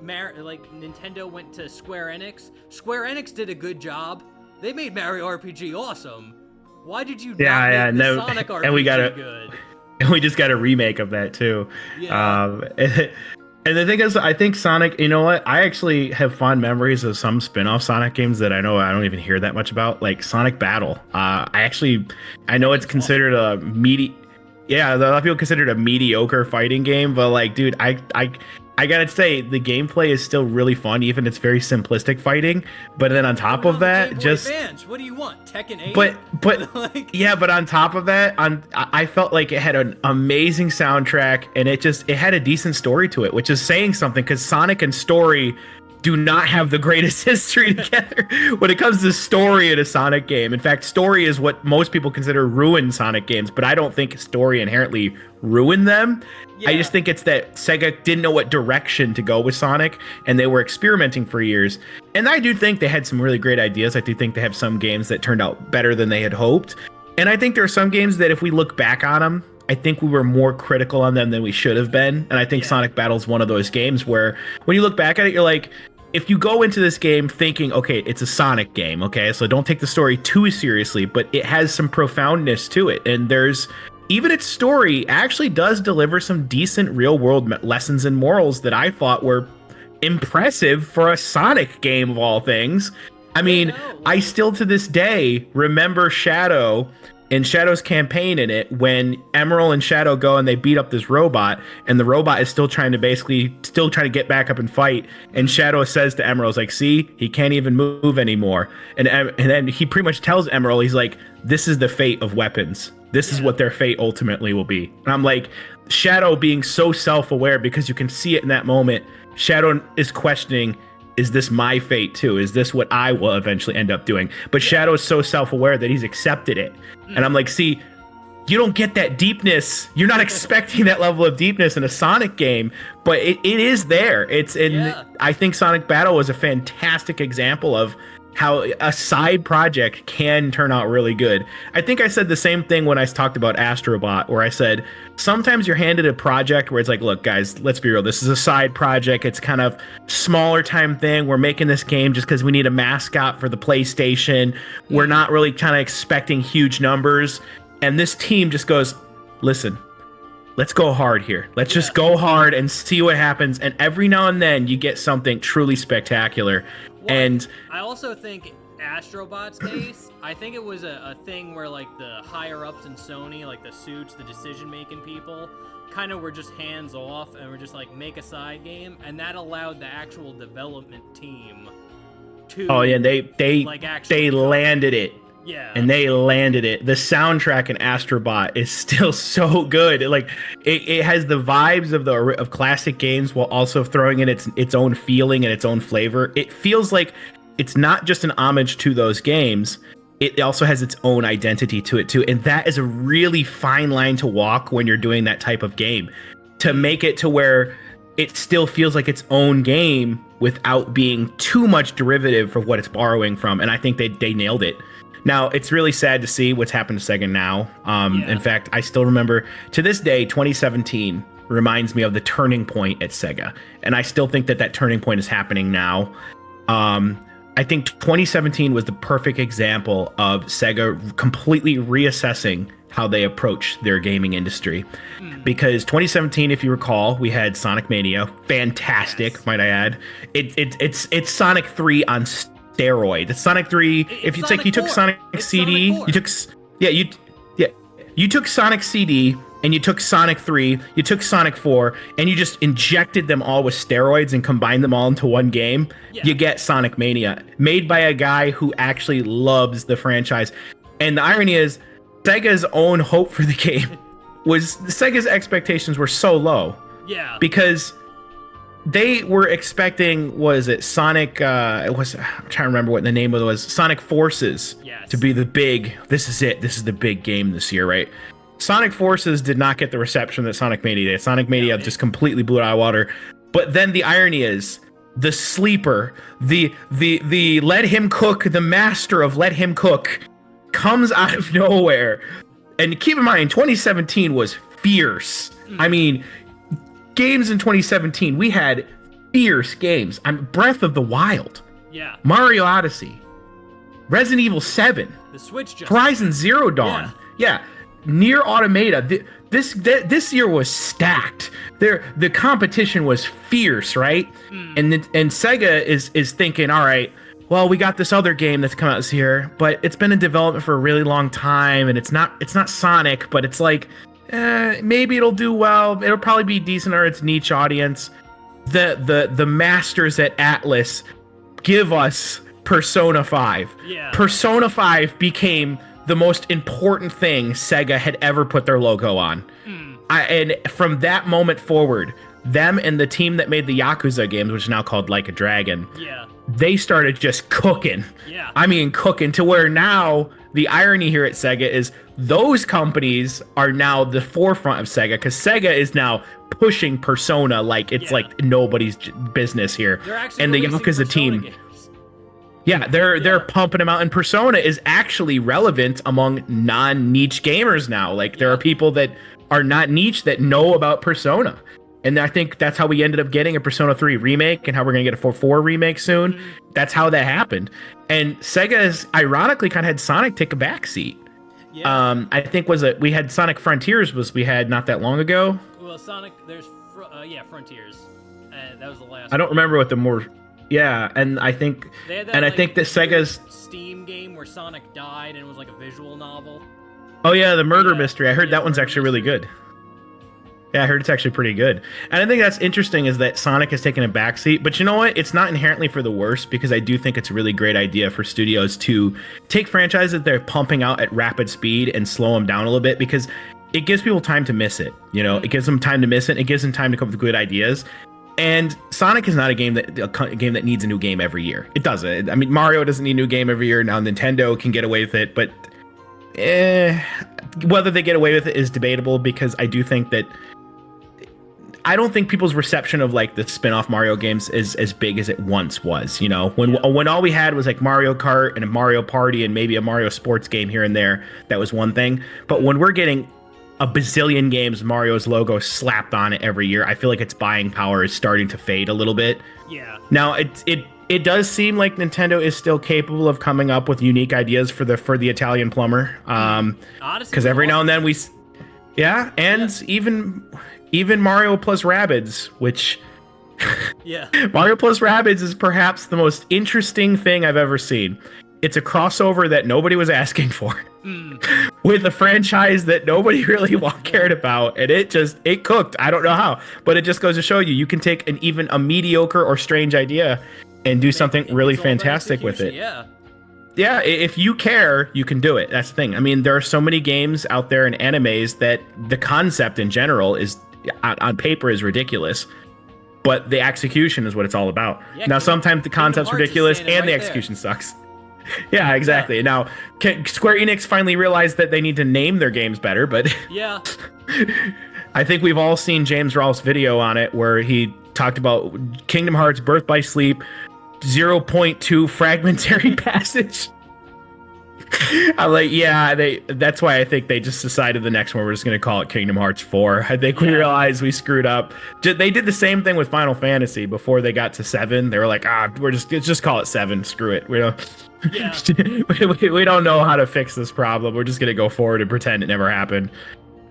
Speaker 1: Nintendo went to Square Enix did a good job. They made Mario RPG awesome. Why did you not make the Sonic RPG
Speaker 2: and we got
Speaker 1: good?
Speaker 2: And we just got a remake of that too.
Speaker 1: Yeah.
Speaker 2: And the thing is, I think Sonic, you know what? I actually have fond memories of some spin-off Sonic games that I know I don't even hear that much about, like Sonic Battle. I know it's considered a a lot of people consider it a mediocre fighting game, but like, dude, I gotta say the gameplay is still really fun, even it's very simplistic fighting. But then on top of that, just
Speaker 1: Advance. What do you want, Tekken 8?
Speaker 2: But
Speaker 1: like,
Speaker 2: yeah, but on top of that, I felt like it had an amazing soundtrack, and it had a decent story to it, which is saying something, because Sonic and story do not have the greatest history together when it comes to story in a Sonic game. In fact, story is what most people consider ruined Sonic games, but I don't think story inherently ruined them. Yeah. I just think it's that Sega didn't know what direction to go with Sonic, and they were experimenting for years. And I do think they had some really great ideas. I do think they have some games that turned out better than they had hoped. And I think there are some games that if we look back on them, I think we were more critical on them than we should have been. And I think Sonic Battle is one of those games where when you look back at it, you're like, if you go into this game thinking, okay, it's a Sonic game, okay, so don't take the story too seriously, but it has some profoundness to it. And even its story actually does deliver some decent real world lessons and morals that I thought were impressive for a Sonic game of all things. I mean, I still to this day remember Shadow and Shadow's campaign in it, when Emerald and Shadow go and they beat up this robot, and the robot is still trying to get back up and fight. And Shadow says to Emerald, like, see, he can't even move anymore. And then he pretty much tells Emerald, he's like, this is the fate of weapons. This is what their fate ultimately will be. And I'm like, Shadow being so self-aware, because you can see it in that moment, Shadow is questioning, is this my fate too? Is this what I will eventually end up doing? But Shadow is so self-aware that he's accepted it. And I'm like, see, you don't get that deepness. You're not expecting that level of deepness in a Sonic game, but it is there. I think Sonic Battle was a fantastic example of how a side project can turn out really good. I think I said the same thing when I talked about Astrobot, where I said, sometimes you're handed a project where it's like, look, guys, let's be real. This is a side project. It's kind of smaller time thing. We're making this game just because we need a mascot for the PlayStation. We're not really kind of expecting huge numbers. And this team just goes, listen, let's go hard here. Let's just go hard and see what happens. And every now and then you get something truly spectacular.
Speaker 1: Well,
Speaker 2: and
Speaker 1: I also think Astrobot's case, I think it was a thing where like the higher ups in Sony, like the suits, the decision making people, kind of were just hands off and were just like, make a side game, and that allowed the actual development team to they landed it. Yeah. And they landed it. The soundtrack in Astrobot is still so good. It has the vibes of classic games while also throwing in its own feeling and its own flavor. It feels like it's not just an homage to those games. It also has its own identity to it too. And that is a really fine line to walk when you're doing that type of game, to make it to where it still feels like its own game without being too much derivative for what it's borrowing from. And I think they nailed it. Now, it's really sad to see what's happened to Sega now. In fact, I still remember, to this day, 2017 reminds me of the turning point at Sega. And I still think that turning point is happening now. I think 2017 was the perfect example of Sega completely reassessing how they approach their gaming industry. Because 2017, if you recall, we had Sonic Mania. Fantastic, might I add. It's Sonic 3 on steroid. It's Sonic 3. If it's like you took Sonic CD, you took Sonic CD and you took Sonic 3, you took Sonic 4, and you just injected them all with steroids and combined them all into one game. You get Sonic Mania, made by a guy who actually loves the franchise. And the irony is, Sega's own hope for the game was Sega's expectations were so low. Yeah. Because they were expecting, Sonic, I'm trying to remember what the name of it was, Sonic Forces, to be the big, this is the big game this year, right? Sonic Forces did not get the reception that Sonic Mania did. Sonic Mania just completely blew it out of water. But then the irony is,
Speaker 2: the sleeper, the let him cook, the master of let him cook, comes out of nowhere. And keep in mind, 2017 was fierce. I mean, games in 2017, we had fierce games. Breath of the Wild, Mario Odyssey, Resident Evil 7,
Speaker 1: the Switch,
Speaker 2: Horizon Zero Dawn, Nier Automata. This year was stacked. The competition was fierce, right? And Sega is thinking, all right, well, we got this other game that's come out this year, but it's been in development for a really long time, and it's not Sonic, but it's like, maybe it'll do well. It'll probably be decent or its niche audience. The masters at Atlas give us Persona 5. Yeah. Persona 5 became the most important thing Sega had ever put their logo on. And from that moment forward, them and the team that made the Yakuza games, which is now called Like a Dragon, they started just cooking. Yeah. I mean, cooking to where now the irony here at Sega is those companies are now the forefront of Sega, because Sega is now pushing Persona like it's like nobody's business here. And the Yakuza team games. They're pumping them out, and Persona is actually relevant among non-niche gamers now. Like there are people that are not niche that know about Persona. And I think that's how we ended up getting a Persona 3 remake, and how we're going to get a 4 remake soon. That's how that happened. And Sega's ironically kind of had Sonic take a backseat. Yeah. I think we had Sonic Frontiers we had not that long ago.
Speaker 1: Well, Sonic, there's Frontiers. That was the last.
Speaker 2: I don't remember what the more. Yeah, and I think I think that Sega's
Speaker 1: Steam game where Sonic died and it was like a visual novel.
Speaker 2: Oh yeah, the murder mystery. I heard that one's actually really good. Yeah, I heard it's actually pretty good. And I think that's interesting is that Sonic has taken a backseat. But you know what? It's not inherently for the worse, because I do think it's a really great idea for studios to take franchises that they're pumping out at rapid speed and slow them down a little bit, because it gives people time to miss it. You know, it gives them time to miss it. It gives them time to come up with good ideas. And Sonic is not a game that needs a new game every year. It doesn't. I mean, Mario doesn't need a new game every year. Now Nintendo can get away with it, but whether they get away with it is debatable, because I do think that I don't think people's reception of like the spin-off Mario games is as big as it once was. You know, when all we had was like Mario Kart and a Mario Party and maybe a Mario sports game here and there, that was one thing. But when we're getting a bazillion games, Mario's logo slapped on it every year, I feel like its buying power is starting to fade a little bit. Yeah. Now it does seem like Nintendo is still capable of coming up with unique ideas for the Italian plumber. Because every now and then even Mario plus Rabbids, which Mario plus Rabbids is perhaps the most interesting thing I've ever seen. It's a crossover that nobody was asking for with a franchise that nobody really cared about, and it cooked. I don't know how, but it just goes to show you can take even a mediocre or strange idea and do something really fantastic with it. Yeah, if you care, you can do it. That's the thing. I mean, there are so many games out there and animes that the concept in general is on paper is ridiculous, but the execution is what it's all about. Now, sometimes the concept's ridiculous and the execution sucks. Yeah, exactly. Yeah. Now, Square Enix finally realized that they need to name their games better, but I think we've all seen James Rolfe's video on it where he talked about Kingdom Hearts Birth by Sleep 0.2 fragmentary passage. I'm like, that's why I think they just decided the next one we're just going to call it Kingdom Hearts 4. I think we realized we screwed up. They did the same thing with Final Fantasy before they got to 7. They were like, let's just call it 7. Screw it. We don't know how to fix this problem. We're just going to go forward and pretend it never happened.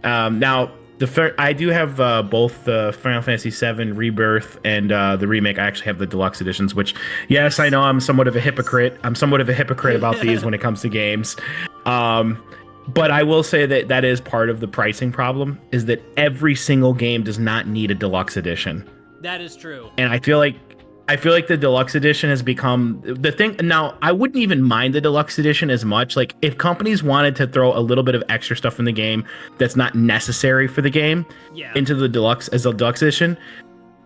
Speaker 2: Now, I do have both the Final Fantasy VII Rebirth and the remake. I actually have the deluxe editions, which, yes, I know I'm somewhat of a hypocrite. About these when it comes to games. But I will say that is part of the pricing problem, is that every single game does not need a deluxe edition.
Speaker 1: That is true.
Speaker 2: And I feel like the deluxe edition has become the thing. Now, I wouldn't even mind the deluxe edition as much. Like, if companies wanted to throw a little bit of extra stuff in the game that's not necessary for the game into the deluxe as a deluxe edition,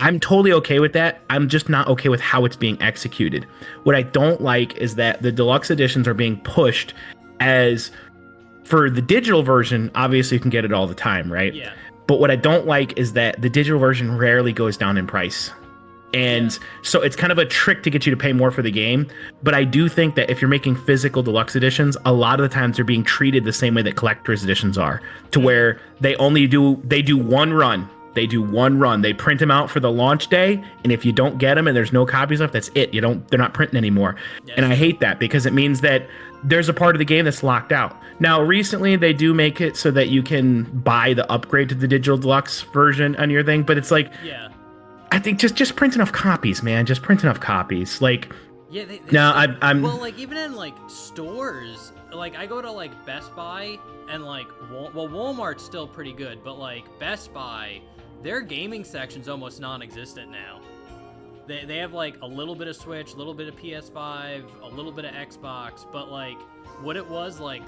Speaker 2: I'm totally okay with that. I'm just not okay with how it's being executed. What I don't like is that the deluxe editions are being pushed as, for the digital version, obviously you can get it all the time, right? Yeah. But what I don't like is that the digital version rarely goes down in price. And so it's kind of a trick to get you to pay more for the game. But I do think that if you're making physical deluxe editions, a lot of the times they're being treated the same way that collector's editions are, to where they do one run. They do one run. They print them out for the launch day, and if you don't get them and there's no copies left, that's it. They're not printing anymore. Yes. And I hate that because it means that there's a part of the game that's locked out. Now, recently they do make it so that you can buy the upgrade to the digital deluxe version on your thing, but it's like, I think just print enough copies, man. Just print enough copies. Like, I'm
Speaker 1: well, like even in like stores, like I go to like Best Buy and like Walmart's still pretty good, but like Best Buy, their gaming section's almost non-existent now. They have like a little bit of Switch, a little bit of PS5, a little bit of Xbox, but like what it was like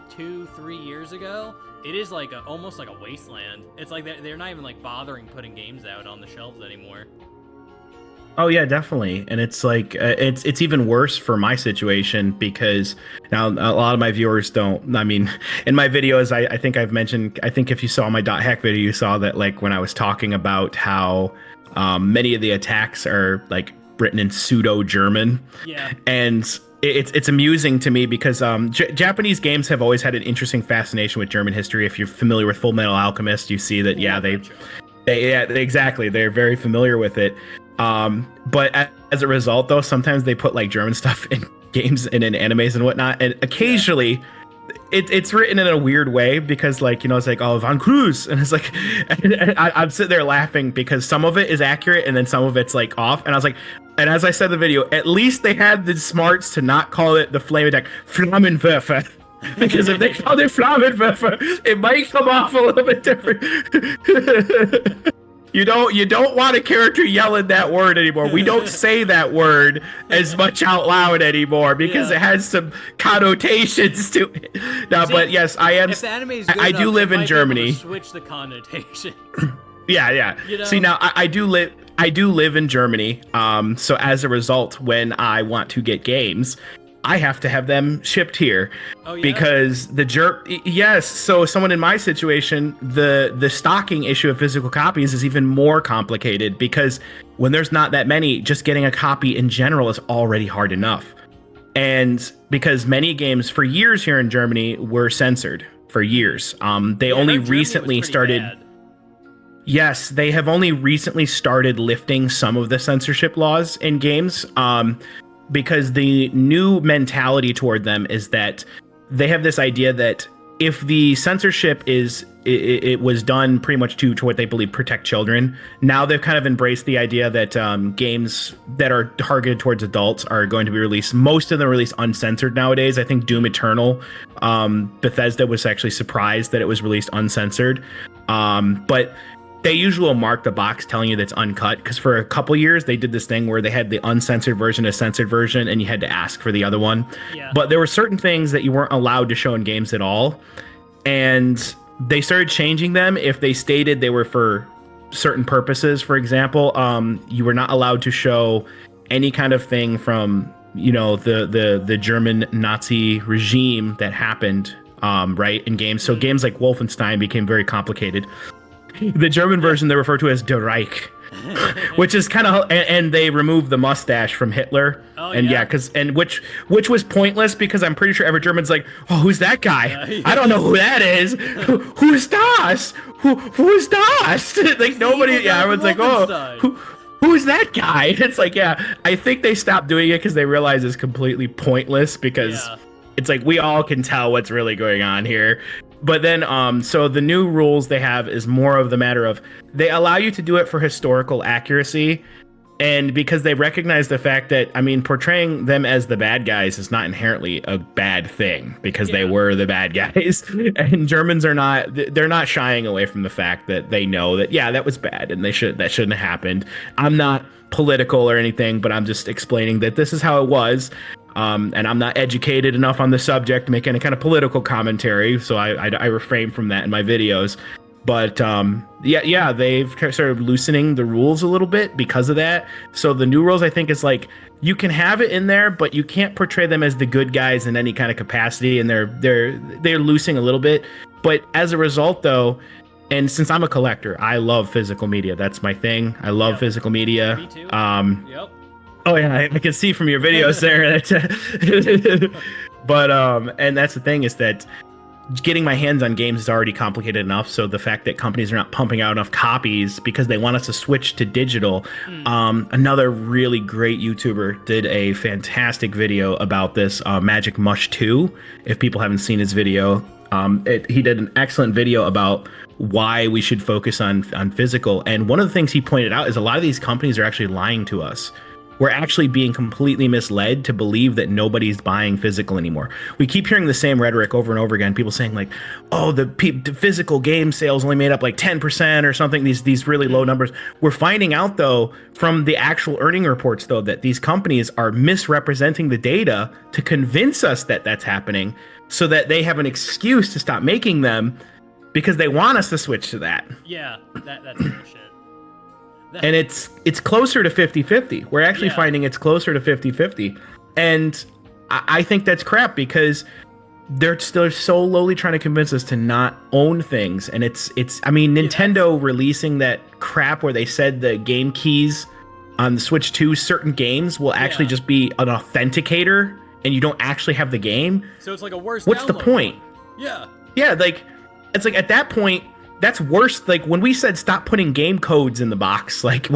Speaker 1: 2-3 years ago, it is like almost like a wasteland. It's like they're not even like bothering putting games out on the shelves anymore.
Speaker 2: Oh yeah, definitely. And it's like it's even worse for my situation because now a lot of my viewers don't. I mean, in my videos, I think I've mentioned. I think if you saw my .hack video, you saw that like when I was talking about how many of the attacks are like written in pseudo German. Yeah. And it's amusing to me because Japanese games have always had an interesting fascination with German history. If you're familiar with Full Metal Alchemist, you see that exactly, they're very familiar with it. But as a result, though, sometimes they put like German stuff in games and in animes and whatnot, and occasionally it's written in a weird way because like, you know, it's like, oh, Von Cruz, and it's like I'm sitting there laughing because some of it is accurate and then some of it's like off, and I was like, and as I said in the video, at least they had the smarts to not call it the flame attack Flammenwerfer. Because if they called it Flammenwerfer, it might come off a little bit different. You don't want a character yelling that word anymore. We don't say that word as much out loud anymore because it has some connotations to it. No, but yes, I am. If the anime is good I do live in Germany.
Speaker 1: Switch the connotation.
Speaker 2: Yeah. You know? See, now I do live in Germany. So as a result, when I want to get games, I have to have them shipped here. Oh, yeah? Because yes. So someone in my situation, the stocking issue of physical copies is even more complicated because when there's not that many, just getting a copy in general is already hard enough. And because many games for years here in Germany were censored for years. They only recently started. Bad. Yes, they have only recently started lifting some of the censorship laws in games. Because the new mentality toward them is that they have this idea that if the censorship it was done pretty much to what they believe protect children, now they've kind of embraced the idea that games that are targeted towards adults are going to be released. Most of them are released uncensored nowadays. I think Doom Eternal, Bethesda was actually surprised that it was released uncensored. But they usually will mark the box telling you that's uncut, because for a couple years they did this thing where they had the uncensored version, a censored version, and you had to ask for the other one. Yeah. But there were certain things that you weren't allowed to show in games at all, and they started changing them if they stated they were for certain purposes. For example, you were not allowed to show any kind of thing from, you know, the German Nazi regime that happened right in games. So games like Wolfenstein became very complicated. The German version they refer to as Der Reich, which is kind of, and they removed the mustache from Hitler. Oh, and which was pointless because I'm pretty sure every German's like, oh, who's that guy? I don't know who that is. Who's das? Who's das? Like nobody. Yeah, everyone's like, oh, who's that guy? It's like, yeah, I think they stopped doing it because they realize it's completely pointless because it's like we all can tell what's really going on here. But then, so the new rules they have is more of the matter of they allow you to do it for historical accuracy. And because they recognize the fact that, I mean, portraying them as the bad guys is not inherently a bad thing because they were the bad guys. And Germans are not, they're not shying away from the fact that they know that, yeah, that was bad and that shouldn't have happened. I'm not political or anything, but I'm just explaining that this is how it was. And I'm not educated enough on the subject to make any kind of political commentary, so I refrain from that in my videos. But they've started loosening the rules a little bit because of that. So the new rules, I think, is like you can have it in there, but you can't portray them as the good guys in any kind of capacity, and they're loosening a little bit. But as a result, though, And since I'm a collector, I love physical media. That's my thing. I love physical media.
Speaker 1: Me too. Yep.
Speaker 2: Oh yeah, I can see from your videos there. But and that's the thing, is that getting my hands on games is already complicated enough. So the fact that companies are not pumping out enough copies because they want us to switch to digital. Another really great YouTuber did a fantastic video about this, Magic Mush 2. If people haven't seen his video, he did an excellent video about why we should focus on physical. And one of the things he pointed out is a lot of these companies are actually lying to us. We're actually being completely misled to believe that nobody's buying physical anymore. We keep hearing the same rhetoric over and over again. People saying like, oh, the physical game sales only made up like 10% or something, these really low numbers. We're finding out, though, from the actual earning reports, though, that these companies are misrepresenting the data to convince us that that's happening so that they have an excuse to stop making them because they want us to switch to that.
Speaker 1: Yeah, that's bullshit.
Speaker 2: And it's closer to 50-50. We're actually finding it's closer to 50-50. And I think that's crap because they're still so slowly trying to convince us to not own things. And I mean, Nintendo releasing that crap where they said the game keys on the Switch 2, certain games will actually just be an authenticator and you don't actually have the game.
Speaker 1: So it's like a worse
Speaker 2: What's the point?
Speaker 1: Yeah.
Speaker 2: Yeah, like, it's like at that point, that's worse. Like when we said stop putting game codes in the box, like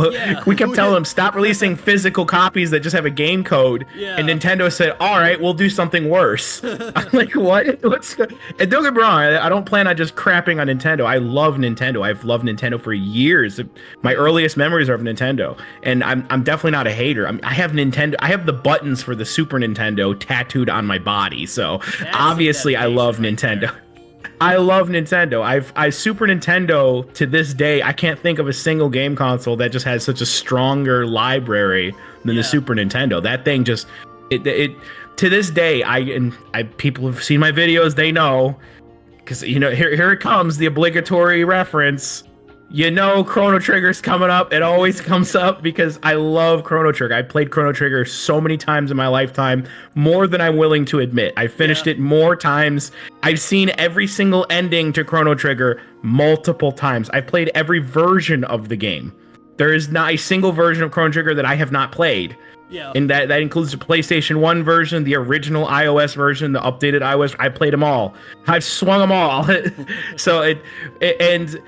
Speaker 2: we kept telling them stop releasing physical copies that just have a game code. Yeah. And Nintendo said, all right, we'll do something worse. I'm like, what? And don't get me wrong, I don't plan on just crapping on Nintendo. I love Nintendo. I've loved Nintendo for years. My earliest memories are of Nintendo. And I'm definitely not a hater. I have Nintendo. I have the buttons for the Super Nintendo tattooed on my body. So obviously I love Nintendo. I love Nintendo. I Super Nintendo to this day, I can't think of a single game console that just has such a stronger library than the Super Nintendo. That thing just it to this day, I people have seen my videos, they know, because here it comes, the obligatory reference. Chrono Trigger's coming up. It always comes up because I love Chrono Trigger. I played Chrono Trigger so many times in my lifetime, more than I'm willing to admit. I finished it more times. I've seen every single ending to Chrono Trigger multiple times. I've played every version of the game. There is not a single version of Chrono Trigger that I have not played. Yeah. And that includes the PlayStation 1 version, the original iOS version, the updated iOS. I played them all. I've swung them all. So and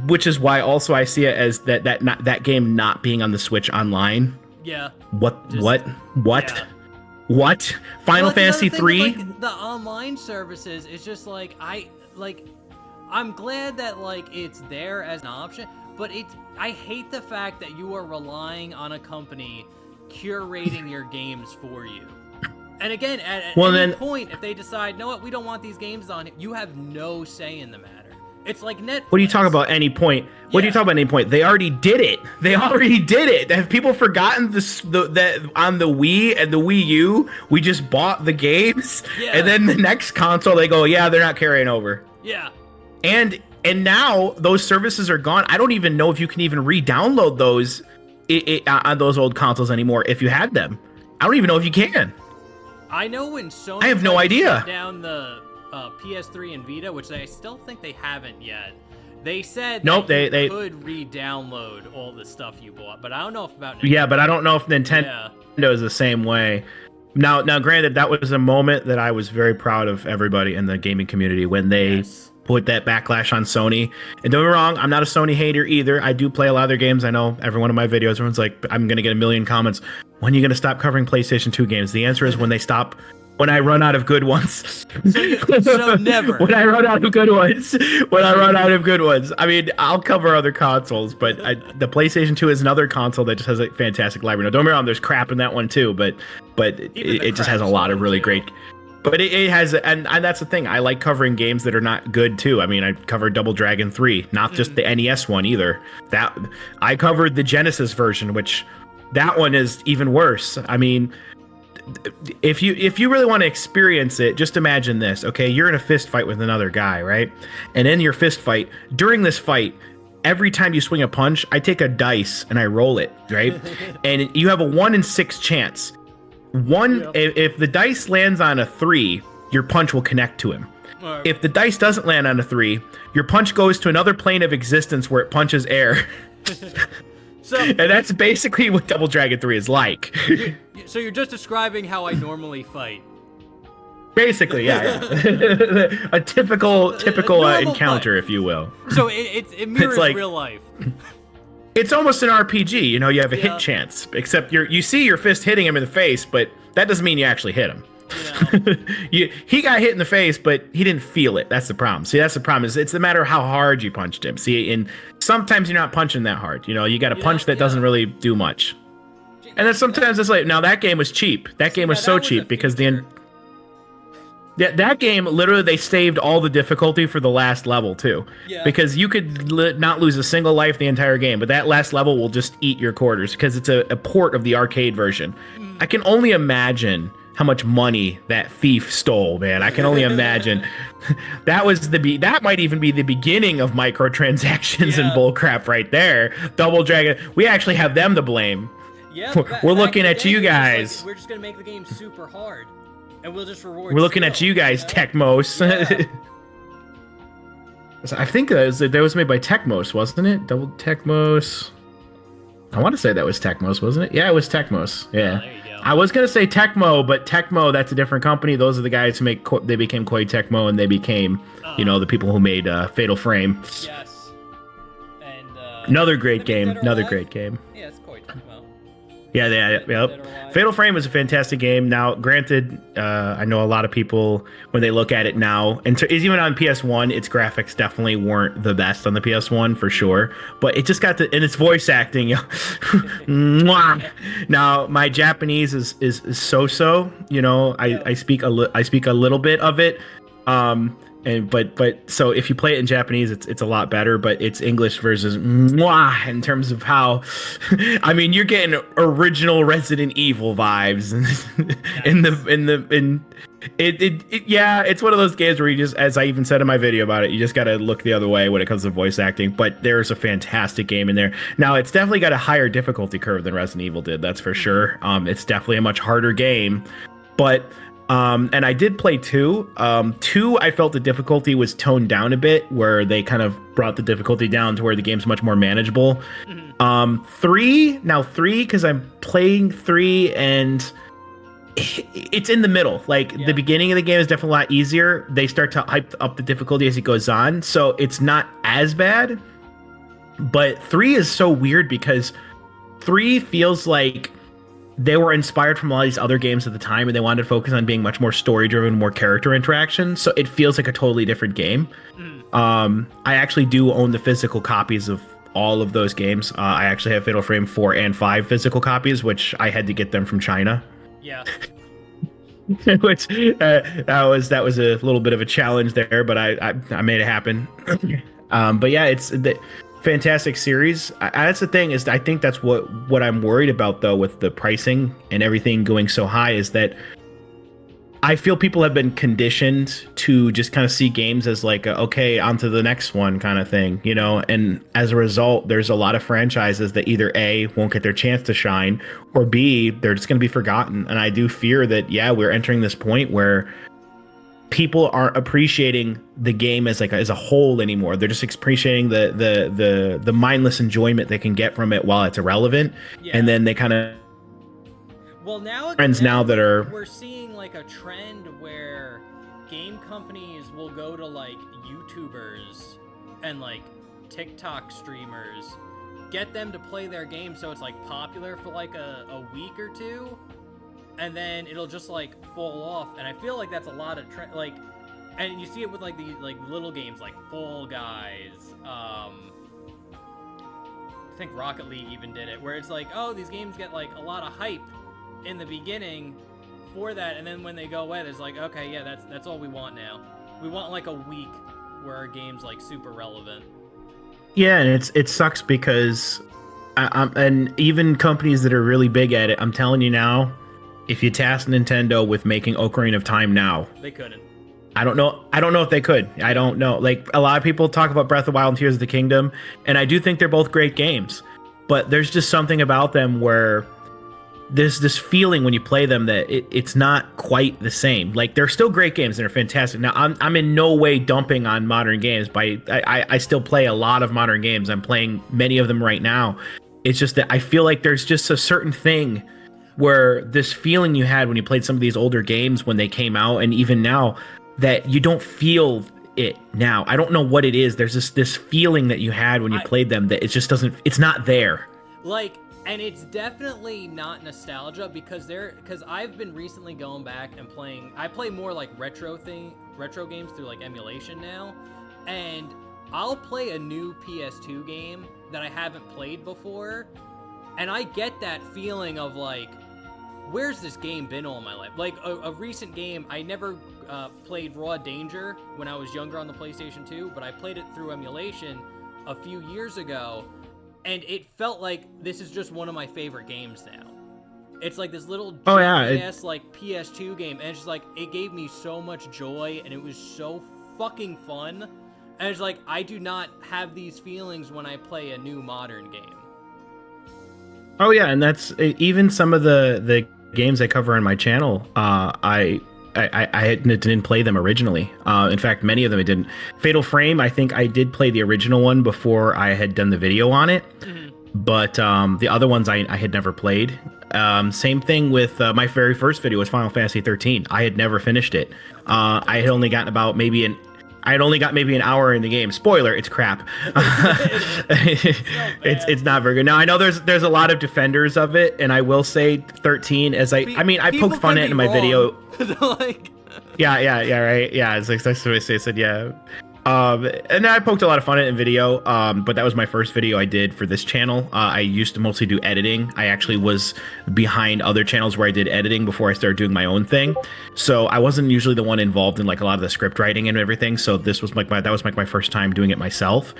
Speaker 2: which is why also I see it as that game not being on the Switch online. Yeah. What? Yeah. What? Final Fantasy 3?
Speaker 1: Like, the online services is just like I'm glad that it's there as an option, but I hate the fact that you are relying on a company curating your games for you. And again, at any point, if they decide, no, what, we don't want these games on it, you have no say in the matter. It's like Netflix.
Speaker 2: What are you talking about? Any point? What are you talking about? Any point? They already did it. Have people forgotten that on the Wii and the Wii U, we just bought the games, and then the next console they go, they're not carrying over. Yeah. And now those services are gone. I don't even know if you can even re-download those on those old consoles anymore if you had them. I don't even know if you can.
Speaker 1: I know when Sony.
Speaker 2: I have no idea.
Speaker 1: Down the PS3 and Vita, which I still think they haven't yet. They said they could re-download all the stuff you bought, but I don't know about Nintendo.
Speaker 2: Yeah, but I don't know if Nintendo is the same way. Now, granted, that was a moment that I was very proud of everybody in the gaming community when they put that backlash on Sony. And don't get me wrong, I'm not a Sony hater either. I do play a lot of their games. I know every one of my videos, everyone's like, I'm going to get a million comments. When are you going to stop covering PlayStation 2 games? The answer is when they stop. When I run out of good ones.
Speaker 1: So never.
Speaker 2: When I run out of good ones. I mean, I'll cover other consoles, but the PlayStation 2 is another console that just has a fantastic library. Now, don't get me wrong, there's crap in that one too, but it just has a lot of really great. But it has, and that's the thing. I like covering games that are not good too. I mean, I covered Double Dragon 3, not just the NES one either. That I covered the Genesis version, which that one is even worse. I mean, if you really want to experience it, just imagine this, okay? You're in a fist fight with another guy, right? And in your fist fight, during this fight, every time you swing a punch, I take a dice and I roll it, right? And you have a 1 in 6 chance. If the dice lands on a 3, your punch will connect to him.
Speaker 1: Right.
Speaker 2: If the dice doesn't land on a 3, your punch goes to another plane of existence where it punches air.
Speaker 1: So,
Speaker 2: and that's basically what Double Dragon 3 is like.
Speaker 1: So you're just describing how I normally fight.
Speaker 2: Basically, yeah. A typical encounter,
Speaker 1: fight.
Speaker 2: if you will.
Speaker 1: So it mirrors
Speaker 2: like,
Speaker 1: real life.
Speaker 2: It's almost an RPG, you know, you have a hit chance, except you see your fist hitting him in the face, but that doesn't mean you actually hit him. He got hit in the face, but he didn't feel it. That's the problem. See, that's the problem. It's a matter of how hard you punched him. See, and sometimes you're not punching that hard. You know, you got a punch that doesn't really do much. And then sometimes it's like, now that game was cheap. That game was so cheap because that game, literally, they saved all the difficulty for the last level, too. Yeah. Because you could not lose a single life the entire game, but that last level will just eat your quarters because it's a port of the arcade version. I can only imagine how much money that thief stole, man. I can only imagine. That might even be the beginning of microtransactions and bullcrap right there. Double Dragon, we actually have them to blame.
Speaker 1: Yeah,
Speaker 2: we're looking at you guys.
Speaker 1: Like, we're just gonna make the game super hard. And we'll just reward.
Speaker 2: We're looking at you guys, Tecmos. Yeah. I think that was made by Tecmos, wasn't it? Double Tecmos. I want to say that was Tecmos, wasn't it? Yeah, it was Tecmos. Yeah.
Speaker 1: Oh, there you go.
Speaker 2: I was gonna say Tecmo, but Tecmo, that's a different company. Those are the guys who they became Koei Tecmo, and they became, the people who made Fatal Frame.
Speaker 1: Yes. And
Speaker 2: another great game. Another great game.
Speaker 1: Yeah, it's Koei Tecmo.
Speaker 2: Yeah. Fatal Frame was a fantastic game. Now, granted, I know a lot of people, when they look at it now, and even on PS1, its graphics definitely weren't the best on the PS1 for sure. But it just got and its voice acting. Now, my Japanese is so-so. You know, I speak a little bit of it. But so if you play it in Japanese, it's a lot better, but it's English versus mwah in terms of how, I mean, you're getting original Resident Evil vibes it's one of those games where you just, as I even said in my video about it, you just got to look the other way when it comes to voice acting, but there's a fantastic game in there. Now, it's definitely got a higher difficulty curve than Resident Evil did. That's for sure. It's definitely a much harder game, but and I did play 2. 2, I felt the difficulty was toned down a bit, where they kind of brought the difficulty down to where the game's much more manageable. 3, because I'm playing 3, and it's in the middle. Like, the beginning of the game is definitely a lot easier. They start to hype up the difficulty as it goes on, so it's not as bad. But 3 is so weird because 3 feels like they were inspired from a lot of these other games at the time, and they wanted to focus on being much more story-driven, more character interaction. So it feels like a totally different game. I actually do own the physical copies of all of those games. I actually have Fatal Frame 4 and 5 physical copies, which I had to get them from China. Yeah. Which that was a little bit of a challenge there, but I made it happen. But yeah, it's fantastic series. That's the thing, is I think that's what I'm worried about, though, with the pricing and everything going so high, is that I feel people have been conditioned to just kind of see games as like okay, on to the next one kind of thing, you know, and as a result, there's a lot of franchises that either A, won't get their chance to shine, or B, they're just going to be forgotten. And I do fear that, we're entering this point where people aren't appreciating the game as a whole anymore. They're just appreciating the mindless enjoyment they can get from it while it's irrelevant. And then they kind of
Speaker 1: we're seeing like a trend where game companies will go to like YouTubers and like TikTok streamers, get them to play their game so it's like popular for like a week or two, and then it'll just like fall off. And I feel like that's a lot of like, and you see it with like the like little games like Fall Guys. I think Rocket League even did it, where it's like, oh, these games get like a lot of hype in the beginning for that, and then when they go away, there's like, okay, yeah, that's all we want now. We want like a week where our game's like super relevant.
Speaker 2: Yeah, and it sucks because and even companies that are really big at it, I'm telling you now, if you task Nintendo with making Ocarina of Time now,
Speaker 1: they couldn't.
Speaker 2: I don't know if they could. I don't know. Like, a lot of people talk about Breath of the Wild and Tears of the Kingdom, and I do think they're both great games, but there's just something about them where there's this feeling when you play them that it's not quite the same. Like, they're still great games and they're fantastic. Now, I'm in no way dumping on modern games. I still play a lot of modern games. I'm playing many of them right now. It's just that I feel like there's just a certain thing where this feeling you had when you played some of these older games when they came out, and even now, that you don't feel it now. I don't know what it is. There's this feeling that you had when you played them that it just doesn't. It's not there.
Speaker 1: Like. And it's definitely not nostalgia because I've been recently going back and playing. I play more like retro games through like emulation now, and I'll play a new PS2 game that I haven't played before, and I get that feeling of like, where's this game been all my life? Like a recent game, I never played Raw Danger when I was younger on the PlayStation 2, but I played it through emulation a few years ago. And it felt like this is just one of my favorite games now. It's like this little like PS2 game, and it's just like, it gave me so much joy, and it was so fucking fun. And it's like, I do not have these feelings when I play a new modern game.
Speaker 2: Oh yeah, and that's even some of the games I cover on my channel. I didn't play them originally. In fact, many of them I didn't. Fatal Frame, I think I did play the original one before I had done the video on it. Mm-hmm. But the other ones I had never played. Same thing with my very first video was Final Fantasy 13. I had never finished it. I had only gotten about maybe an hour in the game. Spoiler, it's crap. It's not very good. Now I know there's a lot of defenders of it, and I will say 13 as I poked fun at it in my video. Like... yeah, right. Yeah, it's like that's what I say. I said yeah. And I poked a lot of fun at it in video. But that was my first video I did for this channel. I used to mostly do editing. I actually was behind other channels where I did editing before I started doing my own thing. So I wasn't usually the one involved in like a lot of the script writing and everything. So this was like my first time doing it myself.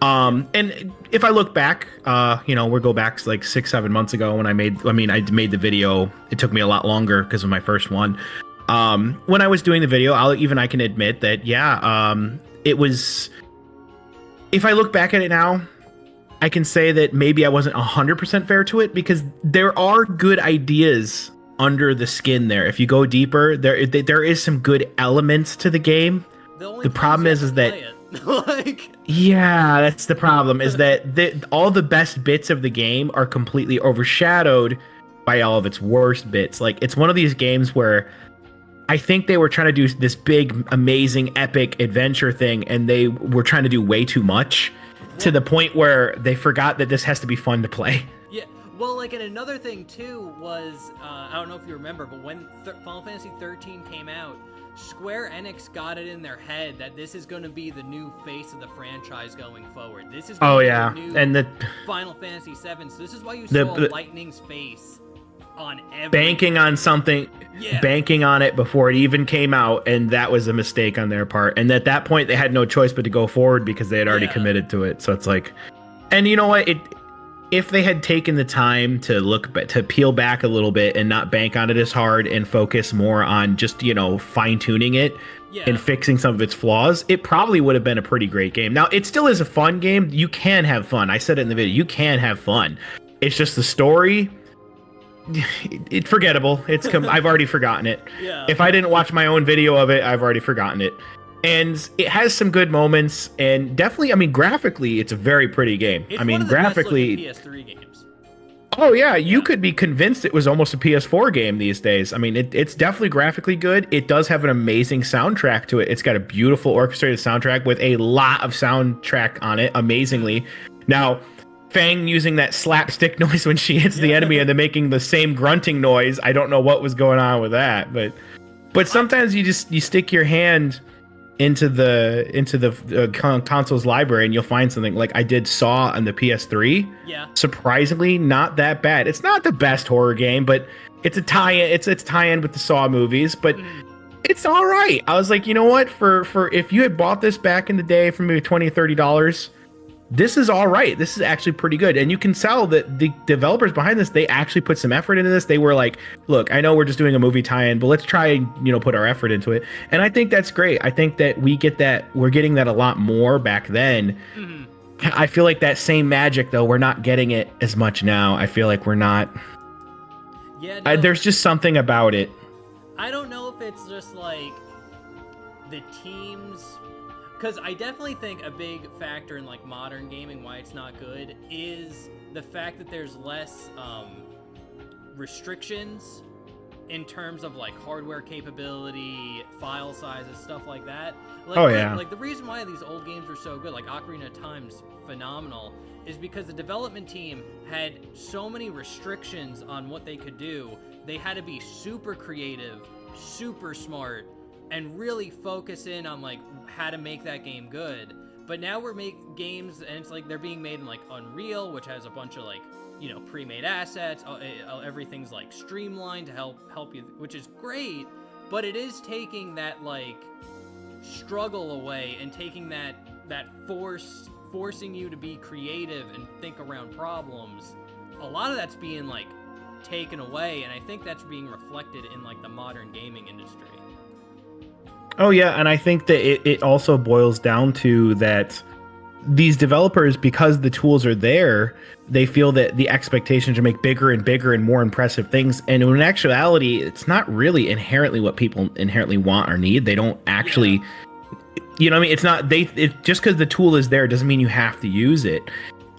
Speaker 2: And if I look back, we'll go back like 6-7 months ago when I made the video. It took me a lot longer because of my first one. When I was doing the video, I can admit that, it was, if I look back at it now, I can say that maybe I wasn't 100% fair to it because there are good ideas under the skin there. If you go deeper, there is some good elements to the game. The problem is that yeah, that's the problem, is that all the best bits of the game are completely overshadowed by all of its worst bits. Like, it's one of these games where I think they were trying to do this big, amazing, epic adventure thing, and they were trying to do way too much to the point where they forgot that this has to be fun to play.
Speaker 1: Yeah, well, like, and another thing, too, was, I don't know if you remember, but when Final Fantasy 13 came out, Square Enix got it in their head that this is going to be the new face of the franchise going forward. This is going to be the new Final Fantasy 7, so this is why you saw Lightning's face on every
Speaker 2: banking on something, banking on it before it even came out, and that was a mistake on their part. And at that point, they had no choice but to go forward because they had already committed to it. So it's like, and you know what? If they had taken the time to peel back a little bit and not bank on it as hard and focus more on just, fine tuning it and fixing some of its flaws, it probably would have been a pretty great game. Now, it still is a fun game. You can have fun. I said it in the video. You can have fun. It's just the story. It's forgettable. I've already forgotten it. Yeah. If I didn't watch my own video of it, I've already forgotten it. And it has some good moments, and definitely, graphically, it's a very pretty game.
Speaker 1: It's one of the graphically, best PS3 games.
Speaker 2: Oh yeah, you could be convinced it was almost a PS4 game these days. It's definitely graphically good. It does have an amazing soundtrack to it. It's got a beautiful orchestrated soundtrack with a lot of soundtrack on it, amazingly. Now, Fang using that slapstick noise when she hits the enemy and then making the same grunting noise. I don't know what was going on with that, but sometimes you stick your hand into the console's library and you'll find something. Like I did Saw on the PS3. Yeah. Surprisingly, not that bad. It's not the best horror game, but it's a tie-in. It's tie-in with the Saw movies, but it's all right. I was like, you know what? For if you had bought this back in the day for maybe $20, $30. This is all right. This is actually pretty good. And you can tell that the developers behind this, they actually put some effort into this. They were like, look, I know we're just doing a movie tie-in, but let's try and, put our effort into it. And I think that's great. I think that we're getting that a lot more back then. Mm-hmm. I feel like that same magic, though, we're not getting it as much now. I feel like we're not.
Speaker 1: Yeah, no,
Speaker 2: There's just something about it.
Speaker 1: I don't know if it's just like the teams, because I definitely think a big factor in like modern gaming why it's not good is the fact that there's less restrictions in terms of like hardware capability, file sizes, stuff like that. Like,
Speaker 2: Oh yeah.
Speaker 1: Like the reason why these old games are so good, like Ocarina of Time's phenomenal, is because the development team had so many restrictions on what they could do. They had to be super creative, super smart, and really focus in on like how to make that game good. But now we're making games, and it's like they're being made in like Unreal, which has a bunch of like, you know, pre-made assets. Everything's like streamlined to help you, which is great. But it is taking that like struggle away and taking that forcing you to be creative and think around problems. A lot of that's being like taken away, and I think that's being reflected in like the modern gaming industry.
Speaker 2: Oh yeah, and I think that it also boils down to that these developers, because the tools are there, they feel that the expectation to make bigger and bigger and more impressive things, and in actuality, it's not really inherently what people inherently want or need. They don't actually, you know what I mean? It's not, just because the tool is there doesn't mean you have to use it.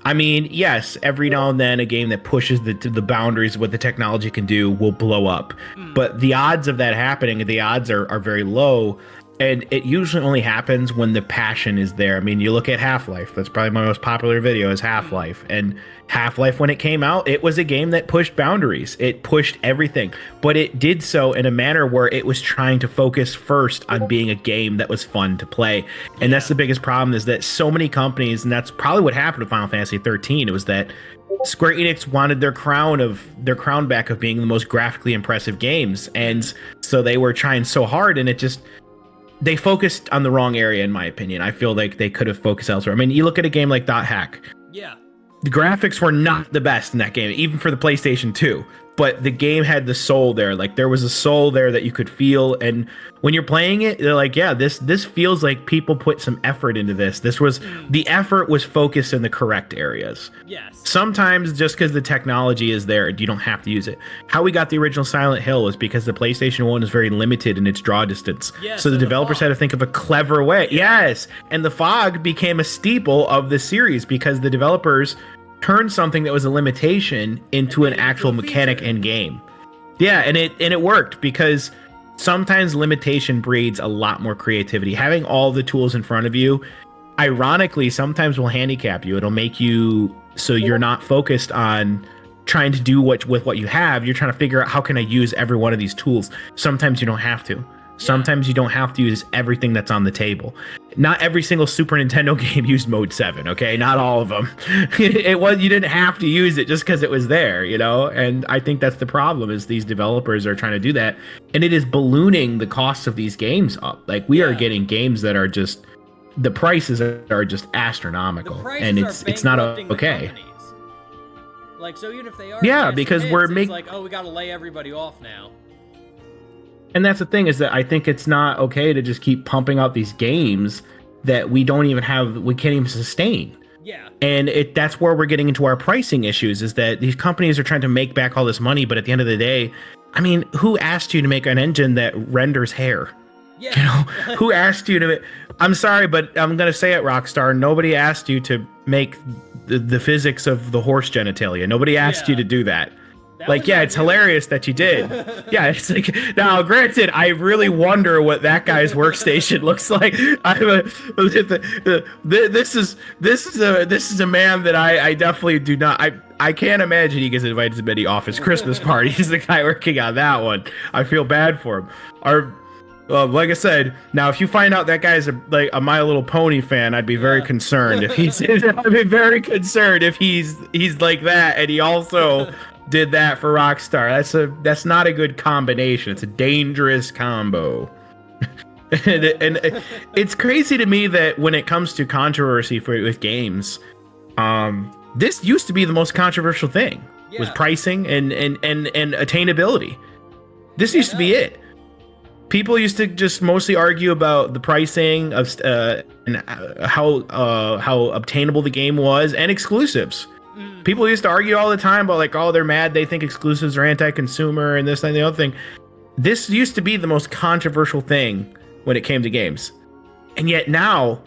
Speaker 2: I mean, yes, every now and then a game that pushes the boundaries of what the technology can do will blow up. But the odds of that happening, the odds are very low. And it usually only happens when the passion is there. I mean, you look at Half-Life. That's probably my most popular video is Half-Life. And Half-Life, when it came out, it was a game that pushed boundaries. It pushed everything. But it did so in a manner where it was trying to focus first on being a game that was fun to play. And that's the biggest problem, is that so many companies, and that's probably what happened to Final Fantasy 13, it was that Square Enix wanted their crown back of being the most graphically impressive games. And so they were trying so hard, and they focused on the wrong area, in my opinion. I feel like they could have focused elsewhere. I mean, you look at a game like Dot Hack.
Speaker 1: Yeah.
Speaker 2: The graphics were not the best in that game, even for the PlayStation 2. But the game had the soul there. Like, there was a soul there that you could feel. And when you're playing it, they're like, yeah, this feels like people put some effort into this. The effort was focused in the correct areas.
Speaker 1: Yes.
Speaker 2: Sometimes just because the technology is there, you don't have to use it. How we got the original Silent Hill was because the PlayStation 1 is very limited in its draw distance.
Speaker 1: Yes,
Speaker 2: so the developers had to think of a clever way. Yeah. Yes. And the fog became a staple of the series because the developers turned something that was a limitation into an actual mechanic in game. Yeah, and it worked, because sometimes limitation breeds a lot more creativity. Having all the tools in front of you, ironically, sometimes will handicap you. It'll make you so you're not focused on trying to do with what you have. You're trying to figure out, how can I use every one of these tools? Sometimes you don't have to. Sometimes you don't have to use everything that's on the table. Not every single Super Nintendo game used Mode 7, okay? Not all of them. You didn't have to use it just because it was there, you know? And I think that's the problem, is these developers are trying to do that, and it is ballooning the costs of these games up. Like, we are getting games that are just, the prices are just astronomical, and it's not okay.
Speaker 1: Like, so even if they are
Speaker 2: because
Speaker 1: it's like, oh, we got to lay everybody off now.
Speaker 2: And that's the thing, is that I think it's not okay to just keep pumping out these games that we can't even sustain.
Speaker 1: Yeah.
Speaker 2: And that's where we're getting into our pricing issues, is that these companies are trying to make back all this money, but at the end of the day, I mean, who asked you to make an engine that renders hair?
Speaker 1: Yeah.
Speaker 2: You know, who asked you to? I'm sorry, but I'm gonna say it, Rockstar. Nobody asked you to make the physics of the horse genitalia. Nobody asked you to do that. It's hilarious that you did. Yeah, it's like, now granted, I really wonder what that guy's workstation looks like. This is a man that I definitely do not. I can't imagine he gets invited to many office Christmas parties. The guy working on that one, I feel bad for him. Like I said, now if you find out that guy's a My Little Pony fan, I'd be very concerned if he's. I'd be very concerned if he's like that, and he also did that for Rockstar. That's not a good combination. It's a dangerous combo. and it's crazy to me that when it comes to controversy with games, this used to be the most controversial thing, was pricing and attainability. This used to be it. People used to just mostly argue about the pricing of and how obtainable the game was, and exclusives. People used to argue all the time about like, oh, they're mad, they think exclusives are anti-consumer and this and the other thing. This used to be the most controversial thing when it came to games. And yet now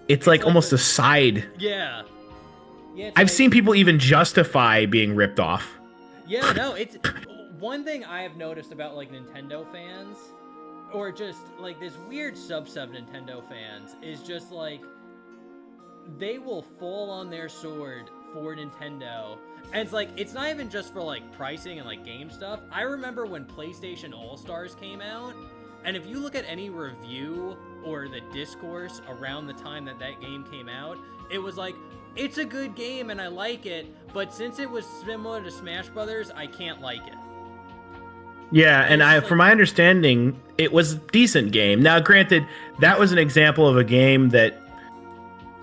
Speaker 2: it's like almost a side.
Speaker 1: Yeah.
Speaker 2: I've seen people even justify being ripped off.
Speaker 1: Yeah, no, it's one thing I have noticed about like Nintendo fans, or just like this weird sub Nintendo fans, is just like they will fall on their sword for Nintendo. And it's like, it's not even just for like pricing and like game stuff. I remember when PlayStation All-Stars came out, and if you look at any review or the discourse around the time that game came out, it was like, it's a good game and I like it, but since it was similar to Smash Brothers, I can't like it.
Speaker 2: Yeah, and from my understanding, it was a decent game. Now, granted, that was an example of a game that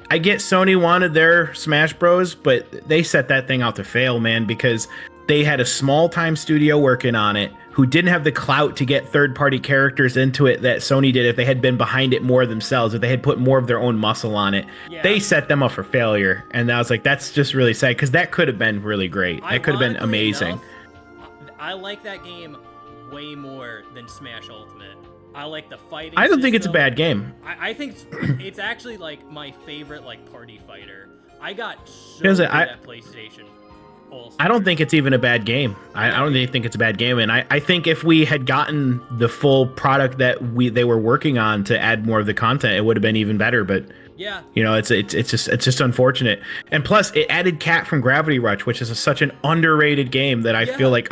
Speaker 2: I get Sony wanted their Smash Bros, but they set that thing out to fail, man, because they had a small-time studio working on it who didn't have the clout to get third-party characters into it that Sony did if they had been behind it more themselves, if they had put more of their own muscle on it. Yeah. They set them up for failure, and I was like, that's just really sad, because that could have been really great. That could have been amazing.
Speaker 1: Enough, I like that game way more than Smash Ultimate. I like the fighting
Speaker 2: I don't think it's a bad game.
Speaker 1: I think it's actually like my favorite like party fighter. I got so good at PlayStation All-Stars.
Speaker 2: I don't think it's even a bad game. I don't even think it's a bad game. And I think if we had gotten the full product that they were working on to add more of the content, it would have been even better. But
Speaker 1: yeah,
Speaker 2: you know, it's just unfortunate. And plus, it added Cat from Gravity Rush, which is such an underrated game that I feel like,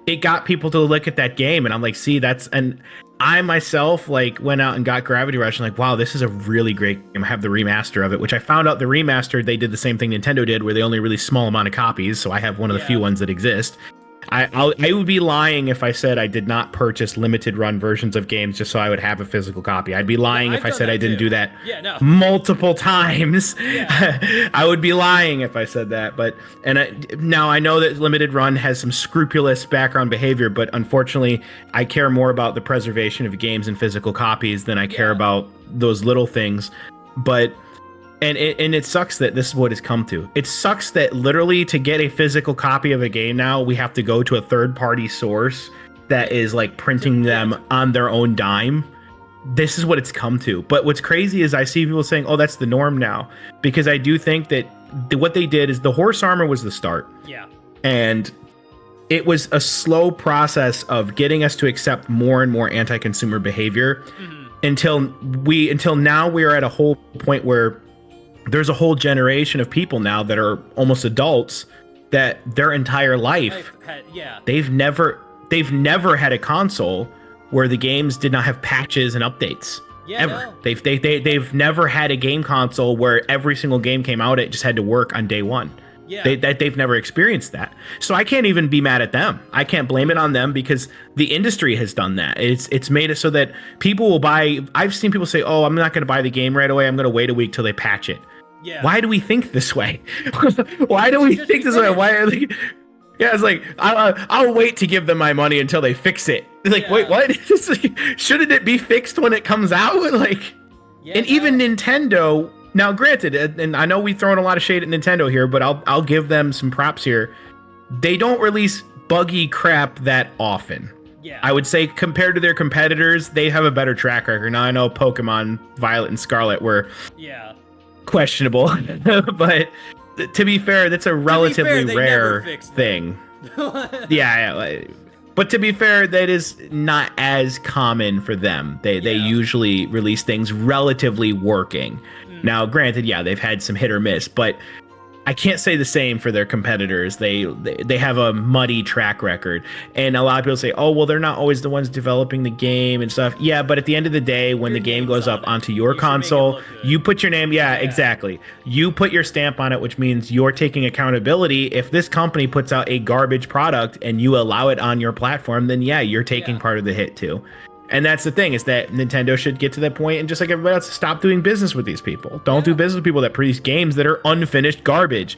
Speaker 2: it got people to look at that game, and I'm like, see, and I myself like went out and got Gravity Rush and like, wow, this is a really great game. I have the remaster of it, which I found out the remaster, they did the same thing Nintendo did, where they only released small amount of copies. So I have one of the few ones that exist. I would be lying if I said I did not purchase limited run versions of games just so I would have a physical copy. I'd be lying if I said I didn't do that multiple times. Yeah. I would be lying if I said that. But now I know that limited run has some scrupulous background behavior, but unfortunately, I care more about the preservation of games and physical copies than I care about those little things. But And it sucks that this is what it's come to. It sucks that literally to get a physical copy of a game now, we have to go to a third-party source that is like printing them on their own dime. This is what it's come to. But what's crazy is I see people saying, oh, that's the norm now. Because I do think that what they did is the horse armor was the start.
Speaker 1: Yeah.
Speaker 2: And it was a slow process of getting us to accept more and more anti-consumer behavior until now we are at a whole point where there's a whole generation of people now that are almost adults that their entire life they've never had a console where the games did not have patches and updates. Ever. No. They've never had a game console where every single game came out, it just had to work on day one. Yeah. They've never experienced that. So I can't even be mad at them. I can't blame it on them because the industry has done that. It's made it so that people will buy. I've seen people say, oh, I'm not going to buy the game right away. I'm going to wait a week till they patch it. Yeah. Why do we think this way? Why do we think this way? Why are they? Yeah, it's like I'll wait to give them my money until they fix it. It's like, wait, what? Shouldn't it be fixed when it comes out? Like, even Nintendo. Now, granted, and I know we've thrown a lot of shade at Nintendo here, but I'll give them some props here. They don't release buggy crap that often. Yeah. I would say compared to their competitors, they have a better track record. Now I know Pokemon Violet and Scarlet were questionable, but to be fair, that's a relatively rare thing. But to be fair, that is not as common for them. They usually release things relatively working. Now, granted, they've had some hit or miss, but I can't say the same for their competitors. They have a muddy track record. And a lot of people say, oh, well, they're not always the ones developing the game and stuff. Yeah, but at the end of the day, when the game goes up onto your console, you put your name. Yeah, exactly. You put your stamp on it, which means you're taking accountability. If this company puts out a garbage product and you allow it on your platform, then you're taking part of the hit too. And that's the thing, is that Nintendo should get to that point and just like everybody else, stop doing business with these people. Don't do business with people that produce games that are unfinished garbage.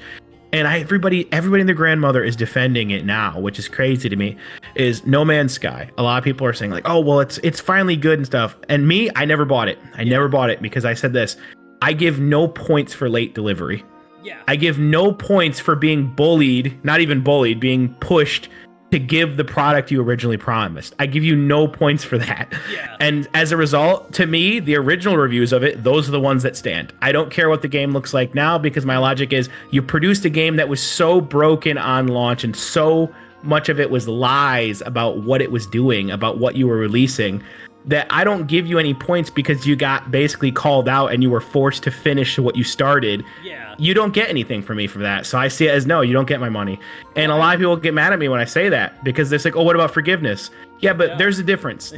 Speaker 2: And everybody and their grandmother is defending it now, which is crazy to me, is No Man's Sky. A lot of people are saying like, oh, well, it's finally good and stuff. And me, I never bought it. I never bought it because I said this, I give no points for late delivery.
Speaker 1: Yeah.
Speaker 2: I give no points for being bullied, not even bullied, being pushed to give the product you originally promised. I give you no points for that.
Speaker 1: Yeah.
Speaker 2: And as a result, to me, the original reviews of it, those are the ones that stand. I don't care what the game looks like now, because my logic is you produced a game that was so broken on launch and so much of it was lies about what it was doing, about what you were releasing, that I don't give you any points because you got basically called out and you were forced to finish what you started.
Speaker 1: Yeah.
Speaker 2: You don't get anything from me for that. So I see it as, no, you don't get my money. And a lot of people get mad at me when I say that, because they're like, oh, what about forgiveness? Yeah, but there's a difference.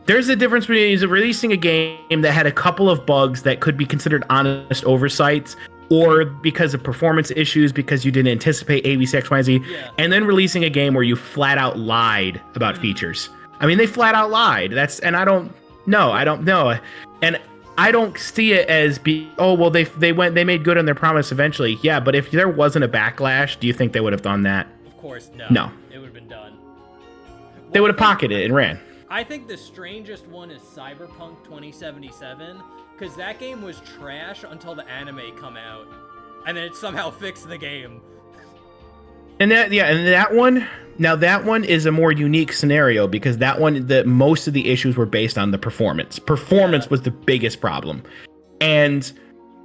Speaker 2: There's a difference between releasing a game that had a couple of bugs that could be considered honest oversights, or because of performance issues, because you didn't anticipate A, B, C, X, Y, Z, and then releasing a game where you flat out lied about features. I mean, they flat out lied. I don't know. And I don't see it as they made good on their promise eventually. Yeah, but if there wasn't a backlash, do you think they would have done that?
Speaker 1: Of course, no.
Speaker 2: No.
Speaker 1: It would have been done.
Speaker 2: They would have pocketed it and ran.
Speaker 1: I think the strangest one is Cyberpunk 2077, because that game was trash until the anime come out, and then it somehow fixed the game.
Speaker 2: And that one is a more unique scenario, because that one, most of the issues were based on the performance. Performance was the biggest problem. And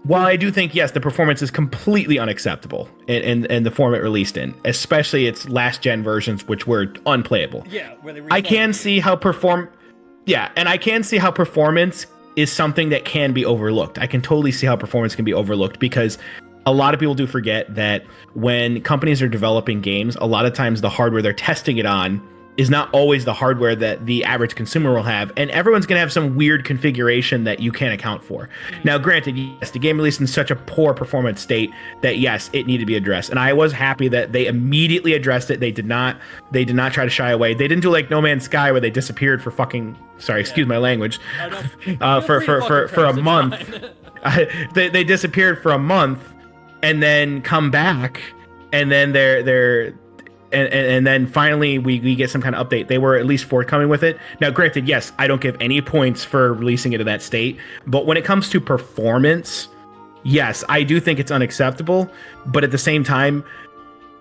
Speaker 2: while I do think, yes, the performance is completely unacceptable in the form it released in, especially its last gen versions, which were unplayable.
Speaker 1: Yeah, where they
Speaker 2: I can see how I can see how performance is something that can be overlooked. I can totally see how performance can be overlooked, because a lot of people do forget that when companies are developing games, a lot of times the hardware they're testing it on is not always the hardware that the average consumer will have, and everyone's going to have some weird configuration that you can't account for. Now, granted, yes, the game released in such a poor performance state that, yes, it needed to be addressed, and I was happy that they immediately addressed it. They did not try to shy away. They didn't do like No Man's Sky, where they disappeared for fucking, excuse my language, for a month. They disappeared for a month and then come back, and then and then finally we get some kind of update. They were at least forthcoming with it. Now, granted, yes, I don't give any points for releasing it in that state, but when it comes to performance, yes, I do think it's unacceptable. But at the same time,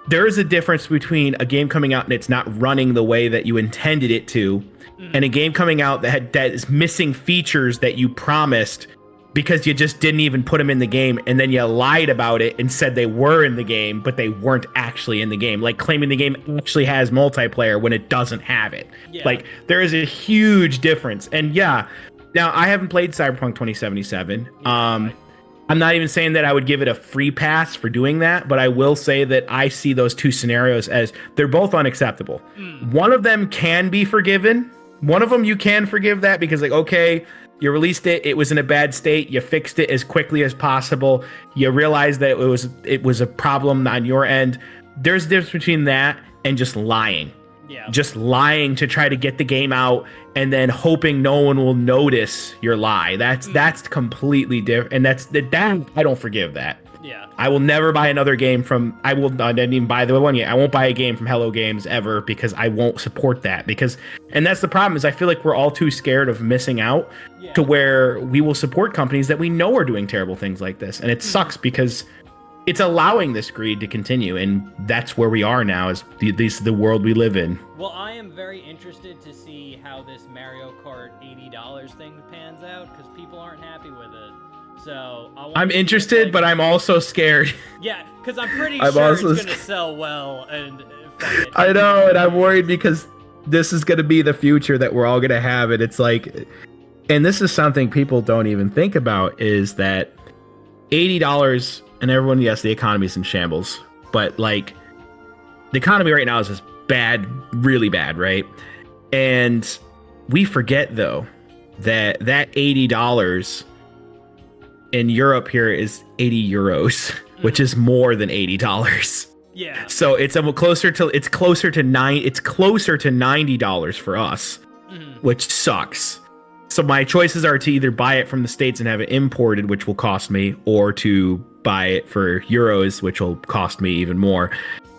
Speaker 2: there is a difference between a game coming out and it's not running the way that you intended it to, and a game coming out that is missing features that you promised because you just didn't even put them in the game, and then you lied about it and said they were in the game, but they weren't actually in the game. Like claiming the game actually has multiplayer when it doesn't have it. Yeah. Like, there is a huge difference. And yeah, now I haven't played Cyberpunk 2077. I'm not even saying that I would give it a free pass for doing that, but I will say that I see those two scenarios as they're both unacceptable. One of them can be forgiven. One of them you can forgive that, because like, okay, you released it, it was in a bad state, you fixed it as quickly as possible, you realized that it was a problem on your end. There's a difference between that and just lying. Yeah. Just lying to try to get the game out and then hoping no one will notice your lie. That's completely different, and that I don't forgive that. Yeah. I will never buy another game from I didn't even buy the one yet. I won't buy a game from Hello Games ever, because I won't support that, and that's the problem, is I feel like we're all too scared of missing out to where we will support companies that we know are doing terrible things like this. And it sucks, because it's allowing this greed to continue, and that's where we are now, is the world we live in.
Speaker 1: Well, I am very interested to see how this Mario Kart $80 thing pans out, because people aren't happy with it. So
Speaker 2: I'm interested, but I'm also scared.
Speaker 1: Yeah, because I'm pretty sure it's going to sell well. And
Speaker 2: I know, and I'm worried, because this is going to be the future that we're all going to have. And it's like, and this is something people don't even think about, is that $80, and everyone, yes, the economy's in shambles, but like the economy right now is just bad, really bad, right? And we forget, though, that $80 in Europe here is 80 euros, which is more than $80.
Speaker 1: Yeah.
Speaker 2: So it's closer to $90 for us, which sucks. So my choices are to either buy it from the States and have it imported, which will cost me, or to buy it for euros, which will cost me even more.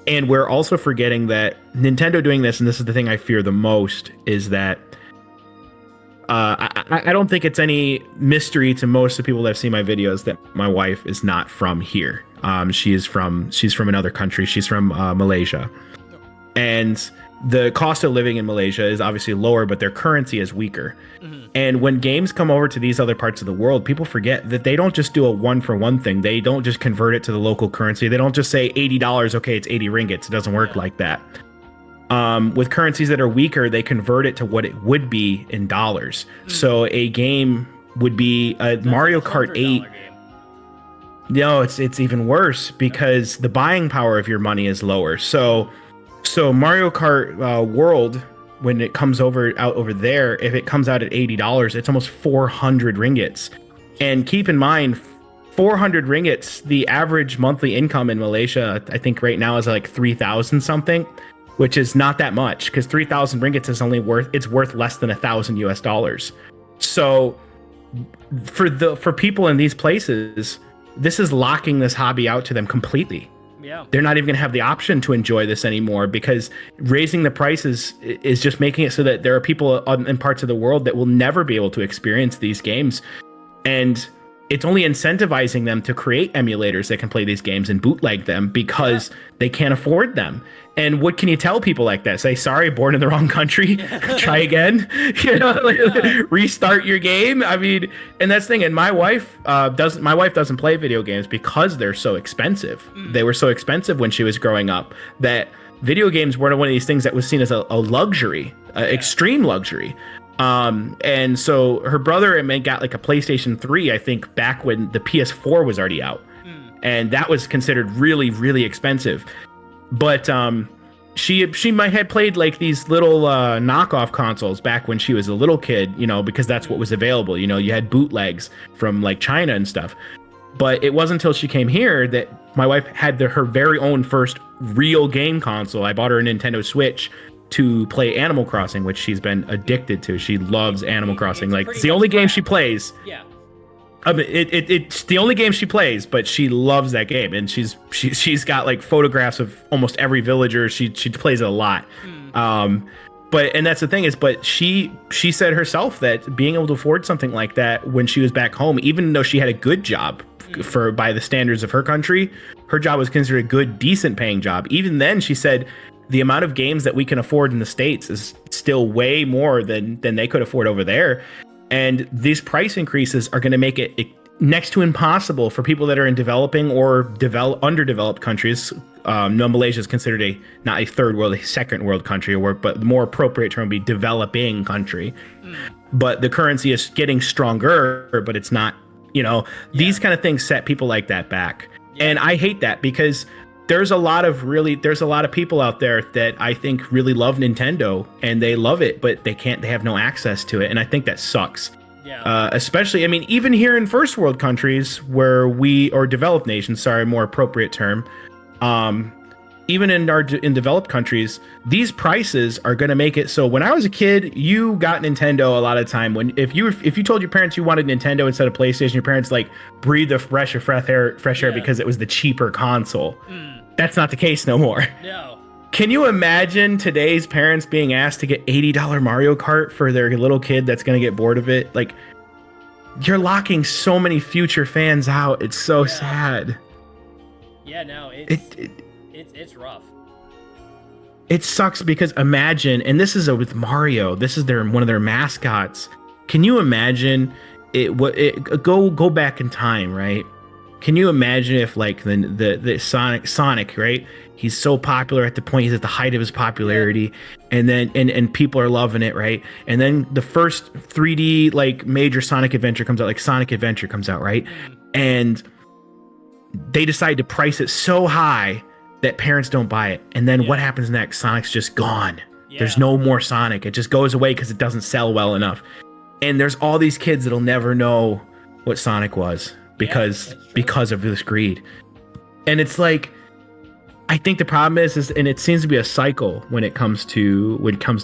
Speaker 2: And we're also forgetting that Nintendo doing this, and this is the thing I fear the most, is that I don't think it's any mystery to most of the people that have seen my videos that my wife is not from here. She's from another country. She's from Malaysia, and the cost of living in Malaysia is obviously lower, but their currency is weaker. And when games come over to these other parts of the world, people forget that they don't just do a 1-for-1 thing. They don't just convert it to the local currency. They don't just say $80, okay, it's 80 ringgits. It doesn't work like that. With currencies that are weaker, they convert it to what it would be in dollars. So a game would be a Mario Kart 8. No, it's even worse because the buying power of your money is lower. So Mario Kart World, when it comes out over there, if it comes out at $80, it's almost 400 ringgits. And keep in mind, 400 ringgits, the average monthly income in Malaysia, I think right now is like 3,000 something, which is not that much because 3,000 ringgits is only worth less than $1,000 US. So for people in these places, this is locking this hobby out to them completely. Yeah. They're not even going to have the option to enjoy this anymore because raising the prices is just making it so that there are people in parts of the world that will never be able to experience these games. And it's only incentivizing them to create emulators that can play these games and bootleg them because they can't afford them. And what can you tell people like that? Say, sorry, born in the wrong country. Try again. Restart your game. I mean, and that's the thing. And my wife doesn't play video games because they're so expensive. They were so expensive when she was growing up that video games weren't one of these things that was seen as a luxury, extreme luxury. And so her brother got like a PlayStation 3, I think, back when the PS4 was already out. And that was considered really, really expensive. But she might have played like these little knockoff consoles back when she was a little kid, because that's what was available. You had bootlegs from like China and stuff. But it wasn't until she came here that my wife had her very own first real game console. I bought her a Nintendo Switch to play Animal Crossing, which she's been addicted to. She loves Animal Crossing. Like, it's the only game she plays. Yeah. I mean, it's the only game she plays, but she loves that game, and she's got like photographs of almost every villager. She plays it a lot. But that's the thing but she said herself that being able to afford something like that when she was back home, even though she had a good job by the standards of her country, her job was considered a good, decent paying job. Even then, she said the amount of games that we can afford in the States is still way more than they could afford over there. And these price increases are going to make it next to impossible for people that are in developing or underdeveloped countries. Malaysia is considered not a third world, a second world country, but the more appropriate term would be developing country. But the currency is getting stronger, but it's not, these kind of things set people like that back. And I hate that because there's a lot of people out there that I think really love Nintendo and they love it, but they have no access to it. And I think that sucks. Yeah. Especially, I mean, even here in first world countries or developed nations, sorry, more appropriate term. Even in developed countries, these prices are going to make it so when I was a kid, you got Nintendo a lot of time. If you told your parents you wanted Nintendo instead of PlayStation, your parents like breathed a fresh air because it was the cheaper console. That's not the case no more. No. Can you imagine today's parents being asked to get $80 Mario Kart for their little kid that's going to get bored of it? Like, you're locking so many future fans out. It's so sad.
Speaker 3: Yeah, no, it's rough.
Speaker 2: It sucks because imagine, and this is with Mario. This is one of their mascots. Can you imagine go back in time, right? Can you imagine if like the Sonic, right? He's so popular at the point he's at the height of his popularity, and then and people are loving it, right? And then the first 3D like major Sonic adventure comes out, like Sonic Adventure comes out, right? And they decide to price it so high that parents don't buy it. And then what happens next? Sonic's just gone. Yeah. There's no more Sonic. It just goes away because it doesn't sell well enough. And there's all these kids that'll never know what Sonic was because of this greed. And it's like, I think the problem is, and it seems to be a cycle when it comes to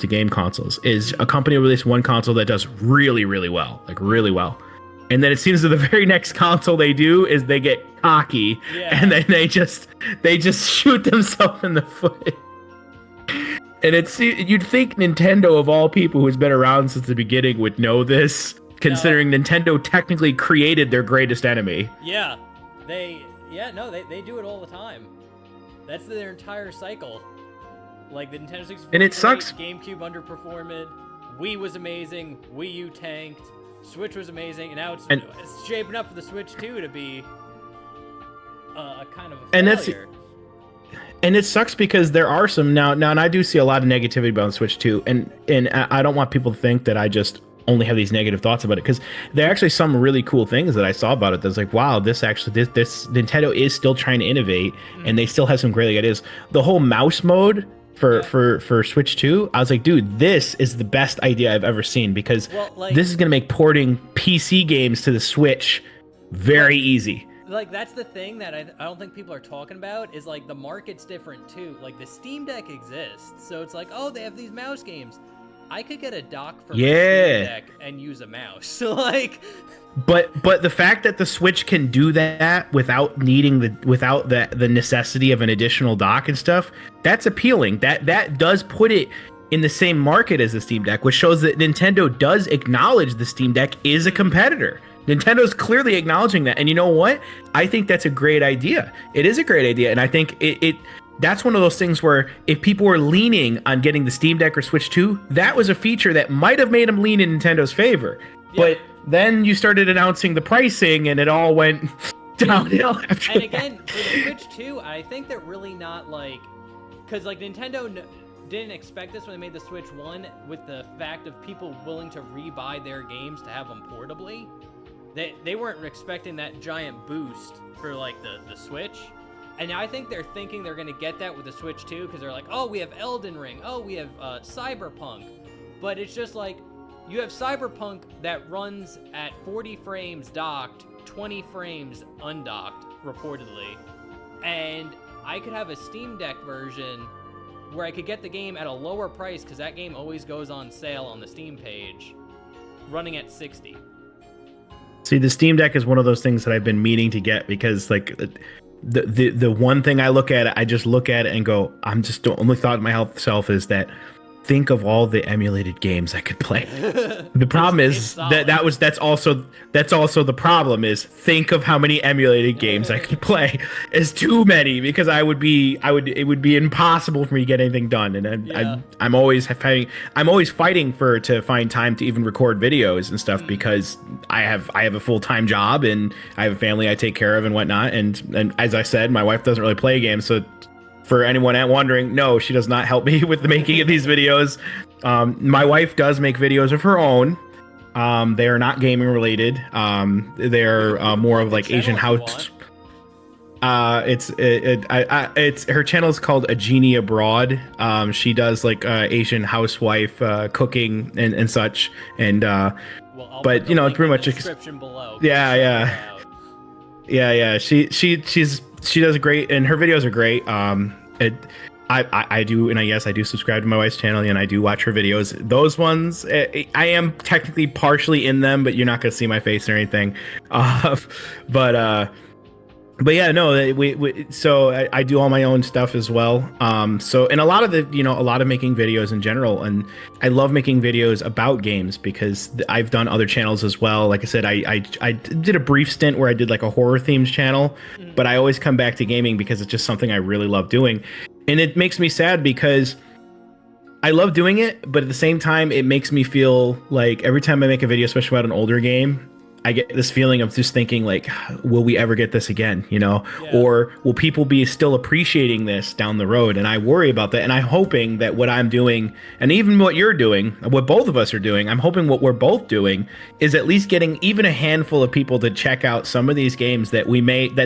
Speaker 2: game consoles, is a company will release one console that does really, really well, like really well. And then it seems that the very next console they do is they get cocky and then they just shoot themselves in the foot. And you'd think Nintendo, of all people who's been around since the beginning, would know this, considering Nintendo technically created their greatest enemy.
Speaker 3: Yeah, Yeah, no, they do it all the time. That's their entire cycle. Like the Nintendo 64,
Speaker 2: And it sucks.
Speaker 3: GameCube underperformed, Wii was amazing, Wii U tanked, Switch was amazing, and now it's shaping up for the Switch 2 to be a kind of a failure.
Speaker 2: And it sucks because there are some now, and I do see a lot of negativity about the Switch 2, and I don't want people to think that I just only have these negative thoughts about it, because there are actually some really cool things that I saw about it that's like, wow, this Nintendo is still trying to innovate, and they still have some great ideas. The whole mouse mode for Switch 2, I was like, dude, this is the best idea I've ever seen, because this is going to make porting PC games to the Switch very easy.
Speaker 3: Like, that's the thing that I don't think people are talking about, is like the market's different too. Like the Steam Deck exists, so it's like, oh, they have these mouse games. I could get a dock for my Steam Deck and use a mouse. So like,
Speaker 2: but the fact that the Switch can do that without needing the necessity of an additional dock and stuff, that's appealing. That does put it in the same market as the Steam Deck, which shows that Nintendo does acknowledge the Steam Deck is a competitor. Nintendo's clearly acknowledging that, and you know what? I think that's a great idea. It is a great idea, and I think it that's one of those things where if people were leaning on getting the Steam Deck or Switch 2, that was a feature that might have made them lean in Nintendo's favor. Yeah. But then you started announcing the pricing, and it all went downhill after
Speaker 3: And again, for the Switch 2, I think they're really not like... Because like Nintendo didn't expect this when they made the Switch 1, with the fact of people willing to rebuy their games to have them portably. They weren't expecting that giant boost for like the Switch. And I think they're thinking they're going to get that with the Switch 2, because they're like, oh, we have Elden Ring. Oh, we have Cyberpunk. But it's just like, you have Cyberpunk that runs at 40 frames docked, 20 frames undocked, reportedly. And I could have a Steam Deck version where I could get the game at a lower price, because that game always goes on sale on the Steam page, running at 60.
Speaker 2: See, the Steam Deck is one of those things that I've been meaning to get, because like... The one thing I look at it, I just look at it and go, the only thought in my self is that, think of all the emulated games I could play. The problem is that's also the problem is, think of how many emulated games I could play. It's too many, because it would be impossible for me to get anything done. And I'm always fighting to find time to even record videos and stuff, because I have a full-time job, and I have a family I take care of and whatnot. And as I said, my wife doesn't really play games, so for anyone wondering, no, she does not help me with the making of these videos. My wife does make videos of her own. They are not gaming related. They're more of like Asian house. It's her channel is called A Genie Abroad. She does like Asian housewife cooking and such. And but you know, it's pretty much
Speaker 3: description below.
Speaker 2: Yeah. She does great, and her videos are great. I do, and I do subscribe to my wife's channel, and I do watch her videos. Those ones, I am technically partially in them, but you're not gonna see my face or anything. But yeah, no, so I do all my own stuff as well. So, and a lot of making videos in general, and I love making videos about games, because I've done other channels as well. Like I said, I did a brief stint where I did like a horror themed channel, but I always come back to gaming because it's just something I really love doing. And it makes me sad because I love doing it, but at the same time, it makes me feel like every time I make a video, especially about an older game, I get this feeling of just thinking like, will we ever get this again? You know, or will people be still appreciating this down the road? And I worry about that. And I'm hoping that what I'm doing, and even what you're doing, what both of us are doing, I'm hoping what we're both doing is at least getting even a handful of people to check out some of these games that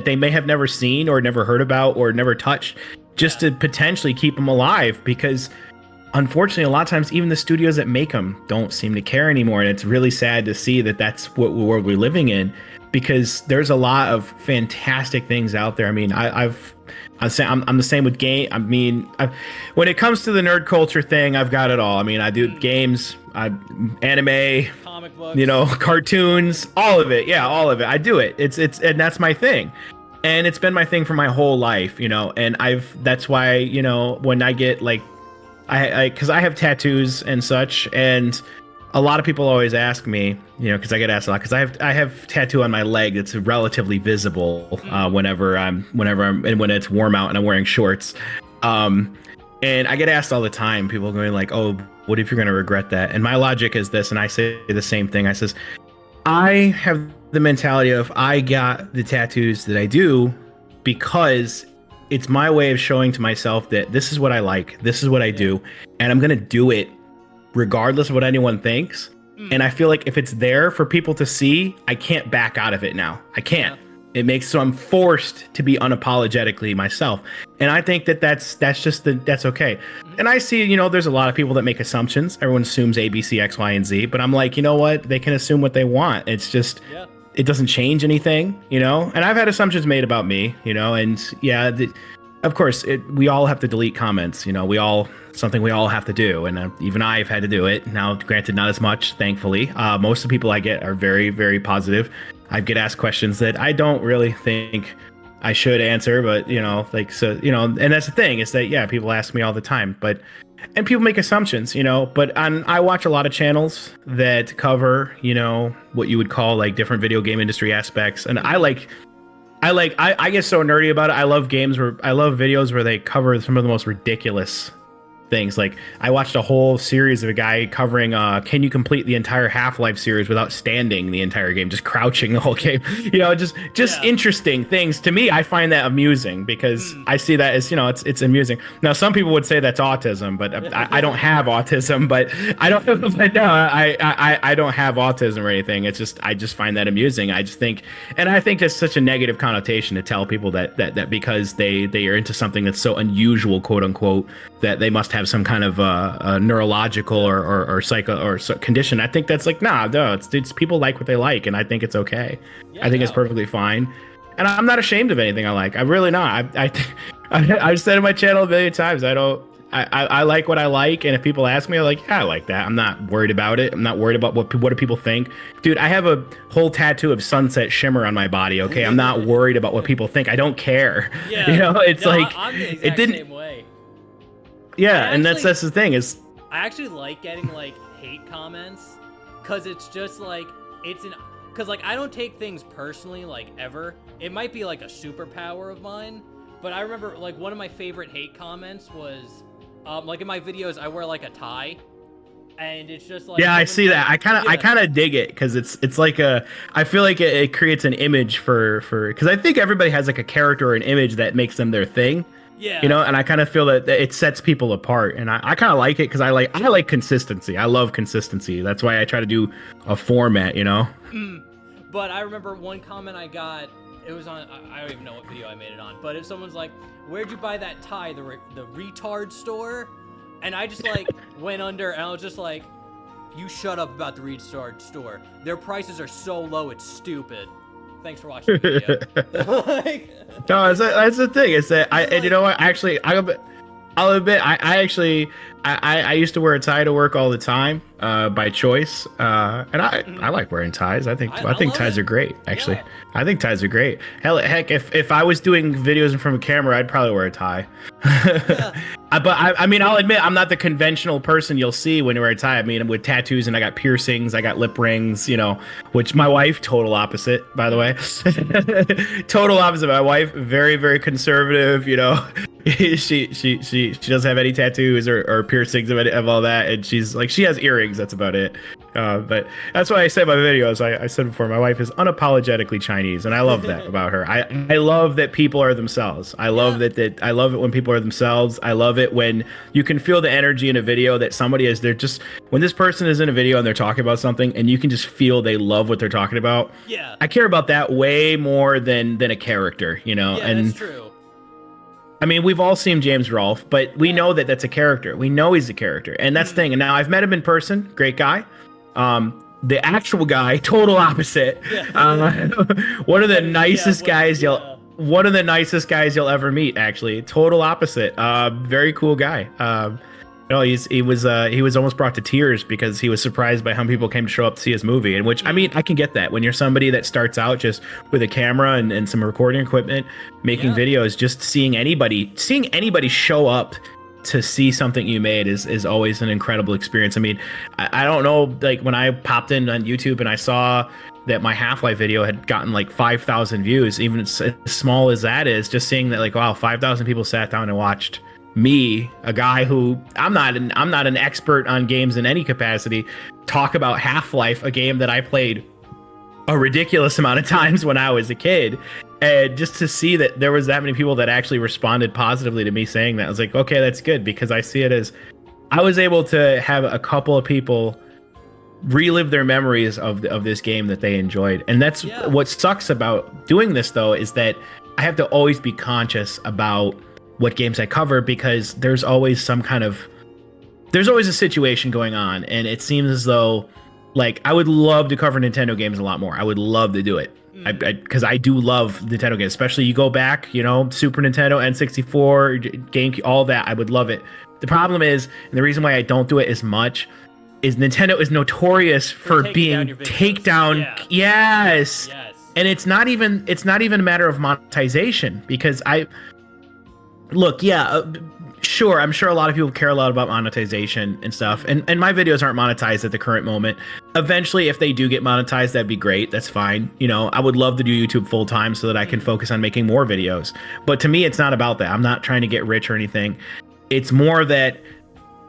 Speaker 2: they may have never seen or never heard about or never touched, just to potentially keep them alive. Because unfortunately, a lot of times, even the studios that make them don't seem to care anymore. And it's really sad to see that that's what world we're living in, because there's a lot of fantastic things out there. I mean, I'm the same with game. I mean, when it comes to the nerd culture thing, I've got it all. I mean, I do games, anime,
Speaker 3: comic books,
Speaker 2: cartoons, all of it. Yeah, all of it. I do it. And that's my thing. And it's been my thing for my whole life, and that's why, when I get like, because I have tattoos and such, and a lot of people always ask me, because I get asked a lot, because I have tattoo on my leg that's relatively visible whenever I'm and when it's warm out and I'm wearing shorts. And I get asked all the time, people going like, oh, what if you're going to regret that? And my logic is this, and I say the same thing. I says, I have the mentality of I got the tattoos that I do because it's my way of showing to myself that this is what I like, this is what I do, and I'm going to do it regardless of what anyone thinks. And I feel like if it's there for people to see, I can't back out of it now. I can't. It makes so I'm forced to be unapologetically myself, and I think that's okay. And I see, there's a lot of people that make assumptions. Everyone assumes A, B, C, X, Y, and Z, but I'm like, you know what? They can assume what they want. It's just it doesn't change anything, And I've had assumptions made about me, and of course, we all have to delete comments. Something we all have to do, and even I've had to do it. Now, granted, not as much, thankfully. Most of the people I get are very, very positive. I get asked questions that I don't really think I should answer, but and that's the thing is that people ask me all the time, and people make assumptions, but I watch a lot of channels that cover, what you would call like different video game industry aspects, and I get so nerdy about it. I love videos where they cover some of the most ridiculous things. Like I watched a whole series of a guy covering can you complete the entire Half-Life series without standing the entire game, just crouching the whole game. Just interesting things. To me, I find that amusing because I see that as it's amusing. Now some people would say that's autism, but I don't have autism, but I don't have autism or anything. It's just I just find that amusing. I think it's such a negative connotation to tell people that because they are into something that's so unusual, quote unquote, that they must have some kind of a neurological or psycho or condition. I think that's like, no, it's people like what they like, and I think it's okay. I think it's perfectly fine, and I'm not ashamed of anything I like. I'm really not. I've said in my channel a million times, I like what I like, and if people ask me, I'm like, yeah, I like that. I'm not worried about it. I'm not worried about what do people think. Dude, I have a whole tattoo of sunset shimmer on my body, okay? I'm not worried about what people think. I don't care. I'm the exact same way. Yeah, and that's the thing is,
Speaker 3: I actually like getting like hate comments, cause it's just like cause like I don't take things personally like ever. It might be like a superpower of mine, but I remember like one of my favorite hate comments was like in my videos I wear like a tie, and it's just like
Speaker 2: I see that. I kind of dig it because it's like I feel like it creates an image for because I think everybody has like a character or an image that makes them their thing. Yeah. And I kind of feel that it sets people apart, and I kind of like it because I like consistency. I love consistency. That's why I try to do a format,
Speaker 3: But I remember one comment I got. It was on. I don't even know what video I made it on. But if someone's like, "Where'd you buy that tie? The retard store?" And I just like went under, and I was just like, "You shut up about the retard store. Their prices are so low, it's stupid." Thanks for watching the video.
Speaker 2: No, that's the thing. It's that and you know what? Actually, I'll admit, I used to wear a tie to work all the time, by choice. And I like wearing ties. I think ties are great. Actually, I think ties are great. Heck, if I was doing videos in front of a camera, I'd probably wear a tie. But I mean, I'll admit, I'm not the conventional person you'll see when you wear a tie. I mean, with tattoos, and I got piercings, I got lip rings, which my wife, total opposite, by the way. Total opposite. My wife, very, very conservative, she doesn't have any tattoos or piercings of all that, and she's like, she has earrings, that's about it. But that's why I say in my videos, I said before, my wife is unapologetically Chinese, and I love that about her. I love that people are themselves. I love that I love it when people are themselves. I love it when you can feel the energy in a video that somebody is, they're just, when this person is in a video and they're talking about something and you can just feel they love what they're talking about. Yeah. I care about that way more than a character, Yeah, and that's true. I mean, we've all seen James Rolfe, but we know that that's a character. We know he's a character, and that's the thing. And now I've met him in person, great guy. The actual guy, total opposite. One of the nicest guys one of the nicest guys you'll ever meet. Actually, total opposite. Very cool guy. He was almost brought to tears because he was surprised by how many people came to show up to see his movie. And which, I mean, I can get that when you're somebody that starts out just with a camera and some recording equipment, making videos, just seeing anybody show up to see something you made is always an incredible experience. I mean, I don't know, like when I popped in on YouTube and I saw that my Half-Life video had gotten like 5,000 views, even as small as that is, just seeing that like, wow, 5,000 people sat down and watched me, a guy who I'm not an expert on games in any capacity, talk about Half-Life, a game that I played a ridiculous amount of times when I was a kid. And just to see that there was that many people that actually responded positively to me saying that, I was like, okay, that's good, because I see it as I was able to have a couple of people relive their memories of this game that they enjoyed. And that's what sucks about doing this, though, is that I have to always be conscious about what games I cover, because there's always a situation going on, and it seems as though, like, I would love to cover Nintendo games a lot more. I would love to do it. Because I do love Nintendo games, especially you go back, Super Nintendo, N64, GameCube, all that. I would love it. The problem is, and the reason why I don't do it as much, is Nintendo is notorious for being takedown. Yes. And it's not even a matter of monetization, because sure, I'm sure a lot of people care a lot about monetization and stuff, and my videos aren't monetized at the current moment. Eventually, if they do get monetized, that'd be great. That's fine. I would love to do YouTube full time so that I can focus on making more videos. But to me, it's not about that. I'm not trying to get rich or anything. It's more that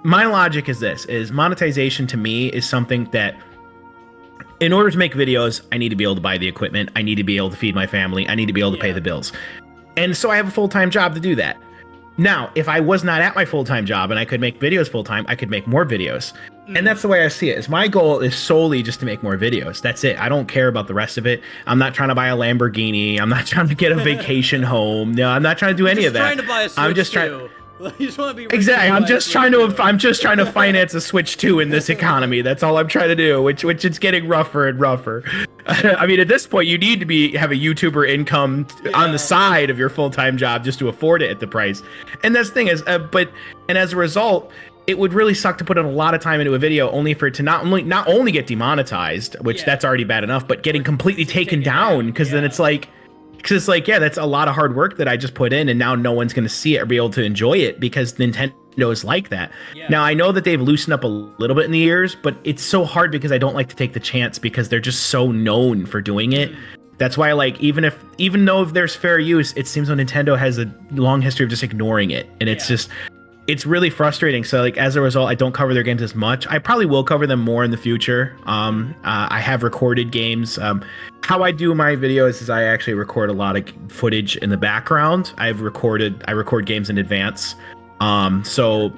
Speaker 2: my logic is monetization to me is something that, in order to make videos, I need to be able to buy the equipment. I need to be able to feed my family. I need to be able to pay the bills. And so I have a full-time job to do that. Now, if I was not at my full-time job and I could make videos full-time, I could make more videos. And that's the way I see it. Is my goal is solely just to make more videos. That's it. I don't care about the rest of it. I'm not trying to buy a Lamborghini. I'm not trying to get a vacation home. No, I'm not trying to do any of that.
Speaker 3: Trying to buy a Switch
Speaker 2: I'm just trying.
Speaker 3: You just want to be rich.
Speaker 2: Exactly. I'm just trying to finance a Switch 2 in this economy. That's all I'm trying to do, which it's getting rougher and rougher. I mean, at this point, you need to have a YouTuber income on the side of your full-time job just to afford it at the price. And that's the thing is, and as a result, it would really suck to put in a lot of time into a video only for it to not only get demonetized, which that's already bad enough, but getting completely taken down, because then it's like. Because it's like, that's a lot of hard work that I just put in, and now no one's going to see it or be able to enjoy it, because Nintendo is like that. Now, I know that they've loosened up a little bit in the years, but it's so hard because I don't like to take the chance, because they're just so known for doing it. That's why, like, even though if there's fair use, it seems like Nintendo has a long history of just ignoring it. And it's really frustrating. So, like, as a result, I don't cover their games as much. I probably will cover them more in the future. I have recorded games. How I do my videos is I actually record a lot of footage in the background. I record games in advance. So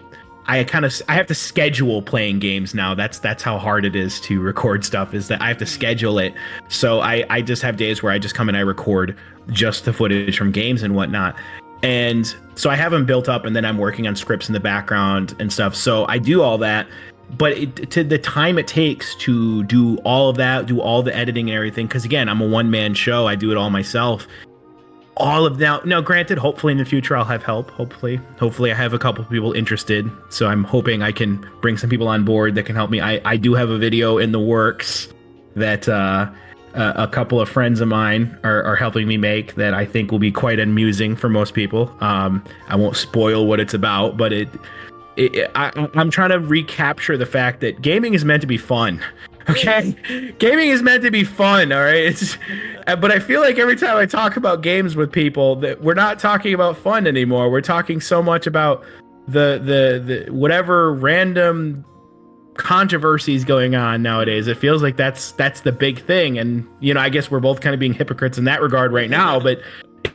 Speaker 2: I have to schedule playing games now. That's how hard it is to record stuff, is that I have to schedule it. So I just have days where I just come and I record just the footage from games and whatnot. And so I have them built up, and then I'm working on scripts in the background and stuff. So I do all that. But to the time it takes to do all of that, do all the editing and everything, because again, I'm a one-man show. I do it all myself. All of now, granted, hopefully in the future I'll have help. Hopefully I have a couple of people interested. So I'm hoping I can bring some people on board that can help me. I do have a video in the works that a couple of friends of mine are helping me make, that I think will be quite amusing for most people. I won't spoil what it's about, but I'm trying to recapture the fact that gaming is meant to be fun. Okay, gaming is meant to be fun. All right, but I feel like every time I talk about games with people, that we're not talking about fun anymore. We're talking so much about the whatever random controversies going on nowadays. It feels like that's the big thing, and I guess we're both kind of being hypocrites in that regard right now, but.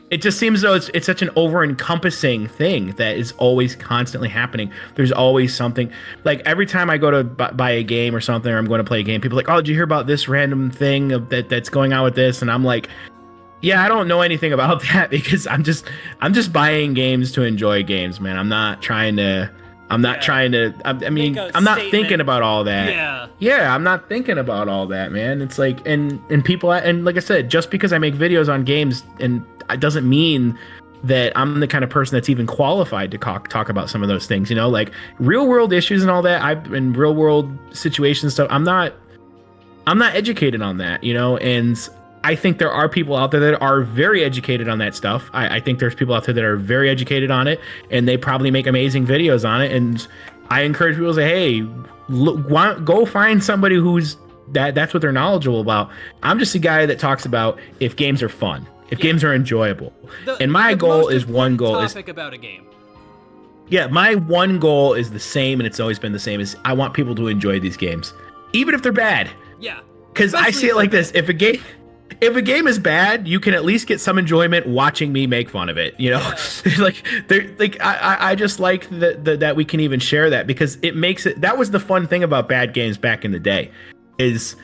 Speaker 2: It just seems though it's such an over-encompassing thing that is always constantly happening. There's always something. Like every time I go to buy a game or something, or I'm going to play a game, people are like, "Oh, did you hear about this random thing that's going on with this?" And I'm like, "Yeah, I don't know anything about that, because I'm just buying games to enjoy games, man. I'm not trying to. I mean, I'm not thinking about all that. Yeah, I'm not thinking about all that, man. It's like, and people, and like I said, just because I make videos on games, and it doesn't mean that I'm the kind of person that's even qualified to talk about some of those things, like real world issues and all that. I've in real world situations stuff. I'm not educated on that, and I think there are people out there that are very educated on that stuff. I think there's people out there that are very educated on it, and they probably make amazing videos on it. And I encourage people to say, hey, go find somebody who's that's what they're knowledgeable about. I'm just a guy that talks about if games are fun, if games are enjoyable. And my goal is one goal is
Speaker 3: topic about a game.
Speaker 2: Yeah, my one goal is the same, and it's always been the same, is I want people to enjoy these games, even if they're bad.
Speaker 3: Yeah.
Speaker 2: Because I see it like this: if a game is bad, you can at least get some enjoyment watching me make fun of it. You know, I just like that we can even share that, because it makes it. That was the fun thing about bad games back in the day, is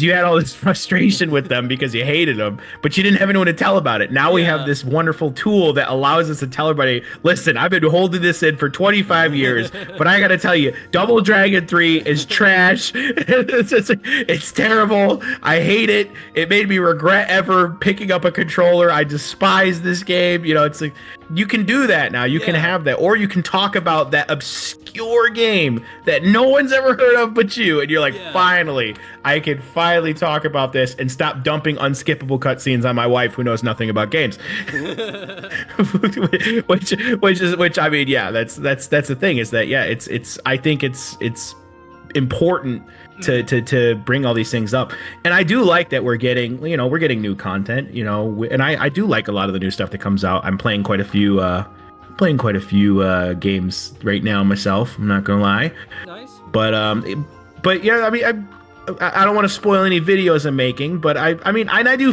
Speaker 2: you had all this frustration with them because you hated them, but you didn't have anyone to tell about it. Now we have this wonderful tool that allows us to tell everybody, listen, I've been holding this in for 25 years, but I got to tell you, Double Dragon 3 is trash. It's terrible. I hate it. It made me regret ever picking up a controller. I despise this game. You know, it's like, you can do that now. You can have that, or you can talk about that obscure game that no one's ever heard of but you, and you're like, finally, I can finally talk about this and stop dumping unskippable cutscenes on my wife, who knows nothing about games. which I mean, yeah, that's the thing, is that it's I think it's important to bring all these things up. And I do like that we're getting new content, and I do like a lot of the new stuff that comes out. I'm playing quite a few games right now myself, I'm not gonna lie.
Speaker 3: Nice.
Speaker 2: But yeah, I mean, I don't want to spoil any videos I'm making, but I mean, I do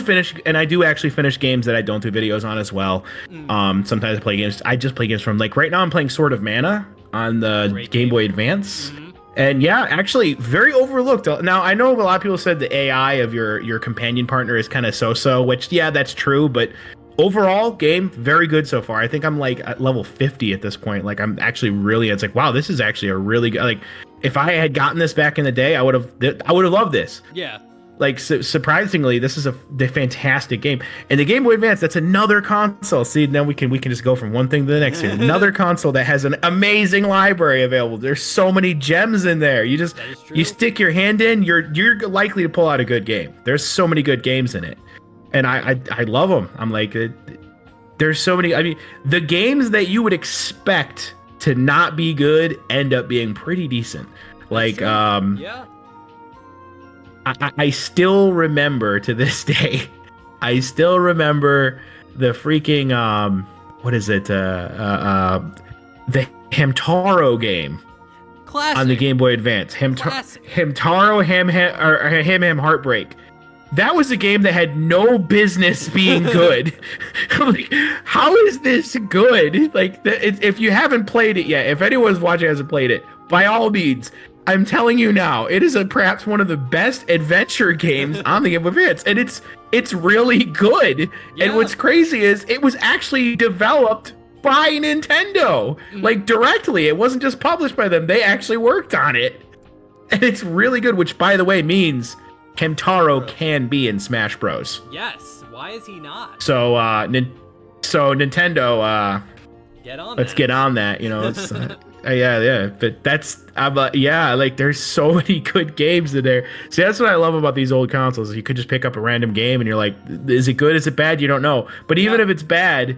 Speaker 2: actually finish games that I don't do videos on as well. Sometimes I just play games from, like, right now I'm playing Sword of Mana on the Game Boy Advance. And yeah, actually very overlooked. Now, I know a lot of people said the AI of your companion partner is kind of so-so, which, yeah, that's true, but overall, game very good so far. I think I'm like at level 50 at this point. Like, I'm actually really, it's like, wow, this is actually a really good, like, if I had gotten this back in the day, I would have loved this.
Speaker 3: Yeah.
Speaker 2: Like, surprisingly, this is the fantastic game. And the Game Boy Advance, that's another console. See, now we can just go from one thing to the next here. Another console that has an amazing library available. There's so many gems in there. You stick your hand in, you're likely to pull out a good game. There's so many good games in it, and I love them. I'm like, there's so many. I mean, the games that you would expect to not be good end up being pretty decent. Like,
Speaker 3: yeah.
Speaker 2: I still remember to this day. I still remember the freaking what is it? The Hamtaro game.
Speaker 3: Classic.
Speaker 2: On the Game Boy Advance. Hamtaro Ham Heartbreak. That was a game that had no business being good. Like, how is this good? Like, if you haven't played it yet, if anyone's watching hasn't played it, by all means, I'm telling you now, it is perhaps one of the best adventure games on the Game Boy Advance, and it's really good. Yeah. And what's crazy is it was actually developed by Nintendo, like, directly. It wasn't just published by them; they actually worked on it, and it's really good. Which, by the way, means Hamtaro can be in Smash Bros.
Speaker 3: Yes. Why is he not?
Speaker 2: So, Nintendo, let's get on that. You know. It's, yeah, but that's like, there's so many good games in there. See, that's what I love about these old consoles. You could just pick up a random game and you're like, is it good? Is it bad? You don't know. But even if it's bad,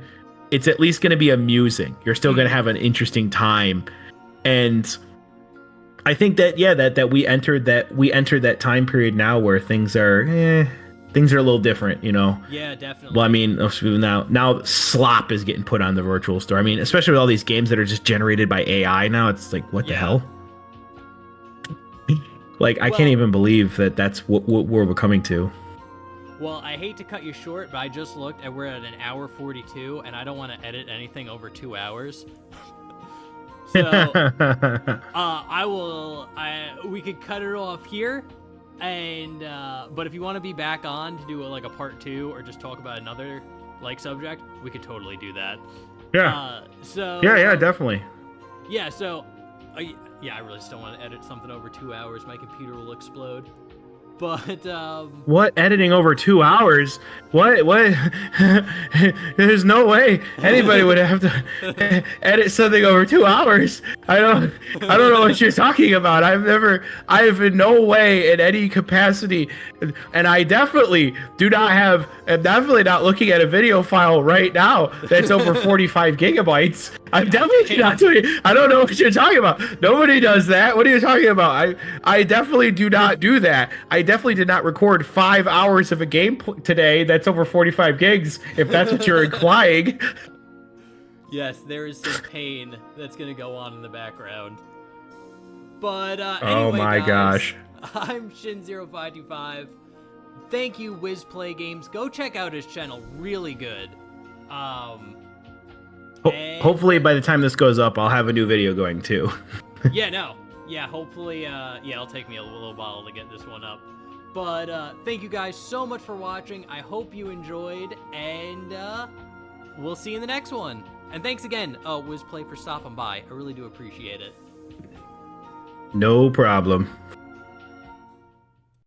Speaker 2: it's at least going to be amusing. You're still going to have an interesting time. And I think that that we entered that time period now where things are a little different, you know?
Speaker 3: Yeah, definitely.
Speaker 2: Well, I mean, now slop is getting put on the virtual store. I mean, especially with all these games that are just generated by AI now, it's like, what the hell? Like, I can't even believe that that's what we're coming to.
Speaker 3: Well, I hate to cut you short, but I just looked and we're at an hour 42, and I don't want to edit anything over 2 hours. So, we could cut it off here. And but if you want to be back on to do a part 2 or just talk about another subject, we could totally do that.
Speaker 2: Yeah.
Speaker 3: Yeah,
Speaker 2: definitely.
Speaker 3: Yeah. So I really just don't want to edit something over 2 hours. My computer will explode. But
Speaker 2: What, editing over 2 hours? What? There's no way anybody would have to edit something over 2 hours. I don't know what you're talking about. I have in no way in any capacity, and I definitely do not have. I'm definitely not looking at a video file right now that's over 45 gigabytes. I'm definitely not doing. I don't know what you're talking about. Nobody does that. What are you talking about? I definitely do not do that. I definitely did not record 5 hours of a game today that's over 45 gigs, if that's what you're implying.
Speaker 3: yes, there is some pain that's gonna go on in the background. But anyway,
Speaker 2: Oh my
Speaker 3: guys,
Speaker 2: gosh.
Speaker 3: I'm Shin0525. Thank you, Wisplay Games. Go check out his channel. Really good.
Speaker 2: Hopefully by the time this goes up, I'll have a new video going too.
Speaker 3: Yeah, hopefully, it'll take me a little while to get this one up. But thank you guys so much for watching. I hope you enjoyed, and we'll see you in the next one. And thanks again, Wisplay, for stopping by. I really do appreciate it.
Speaker 2: No problem.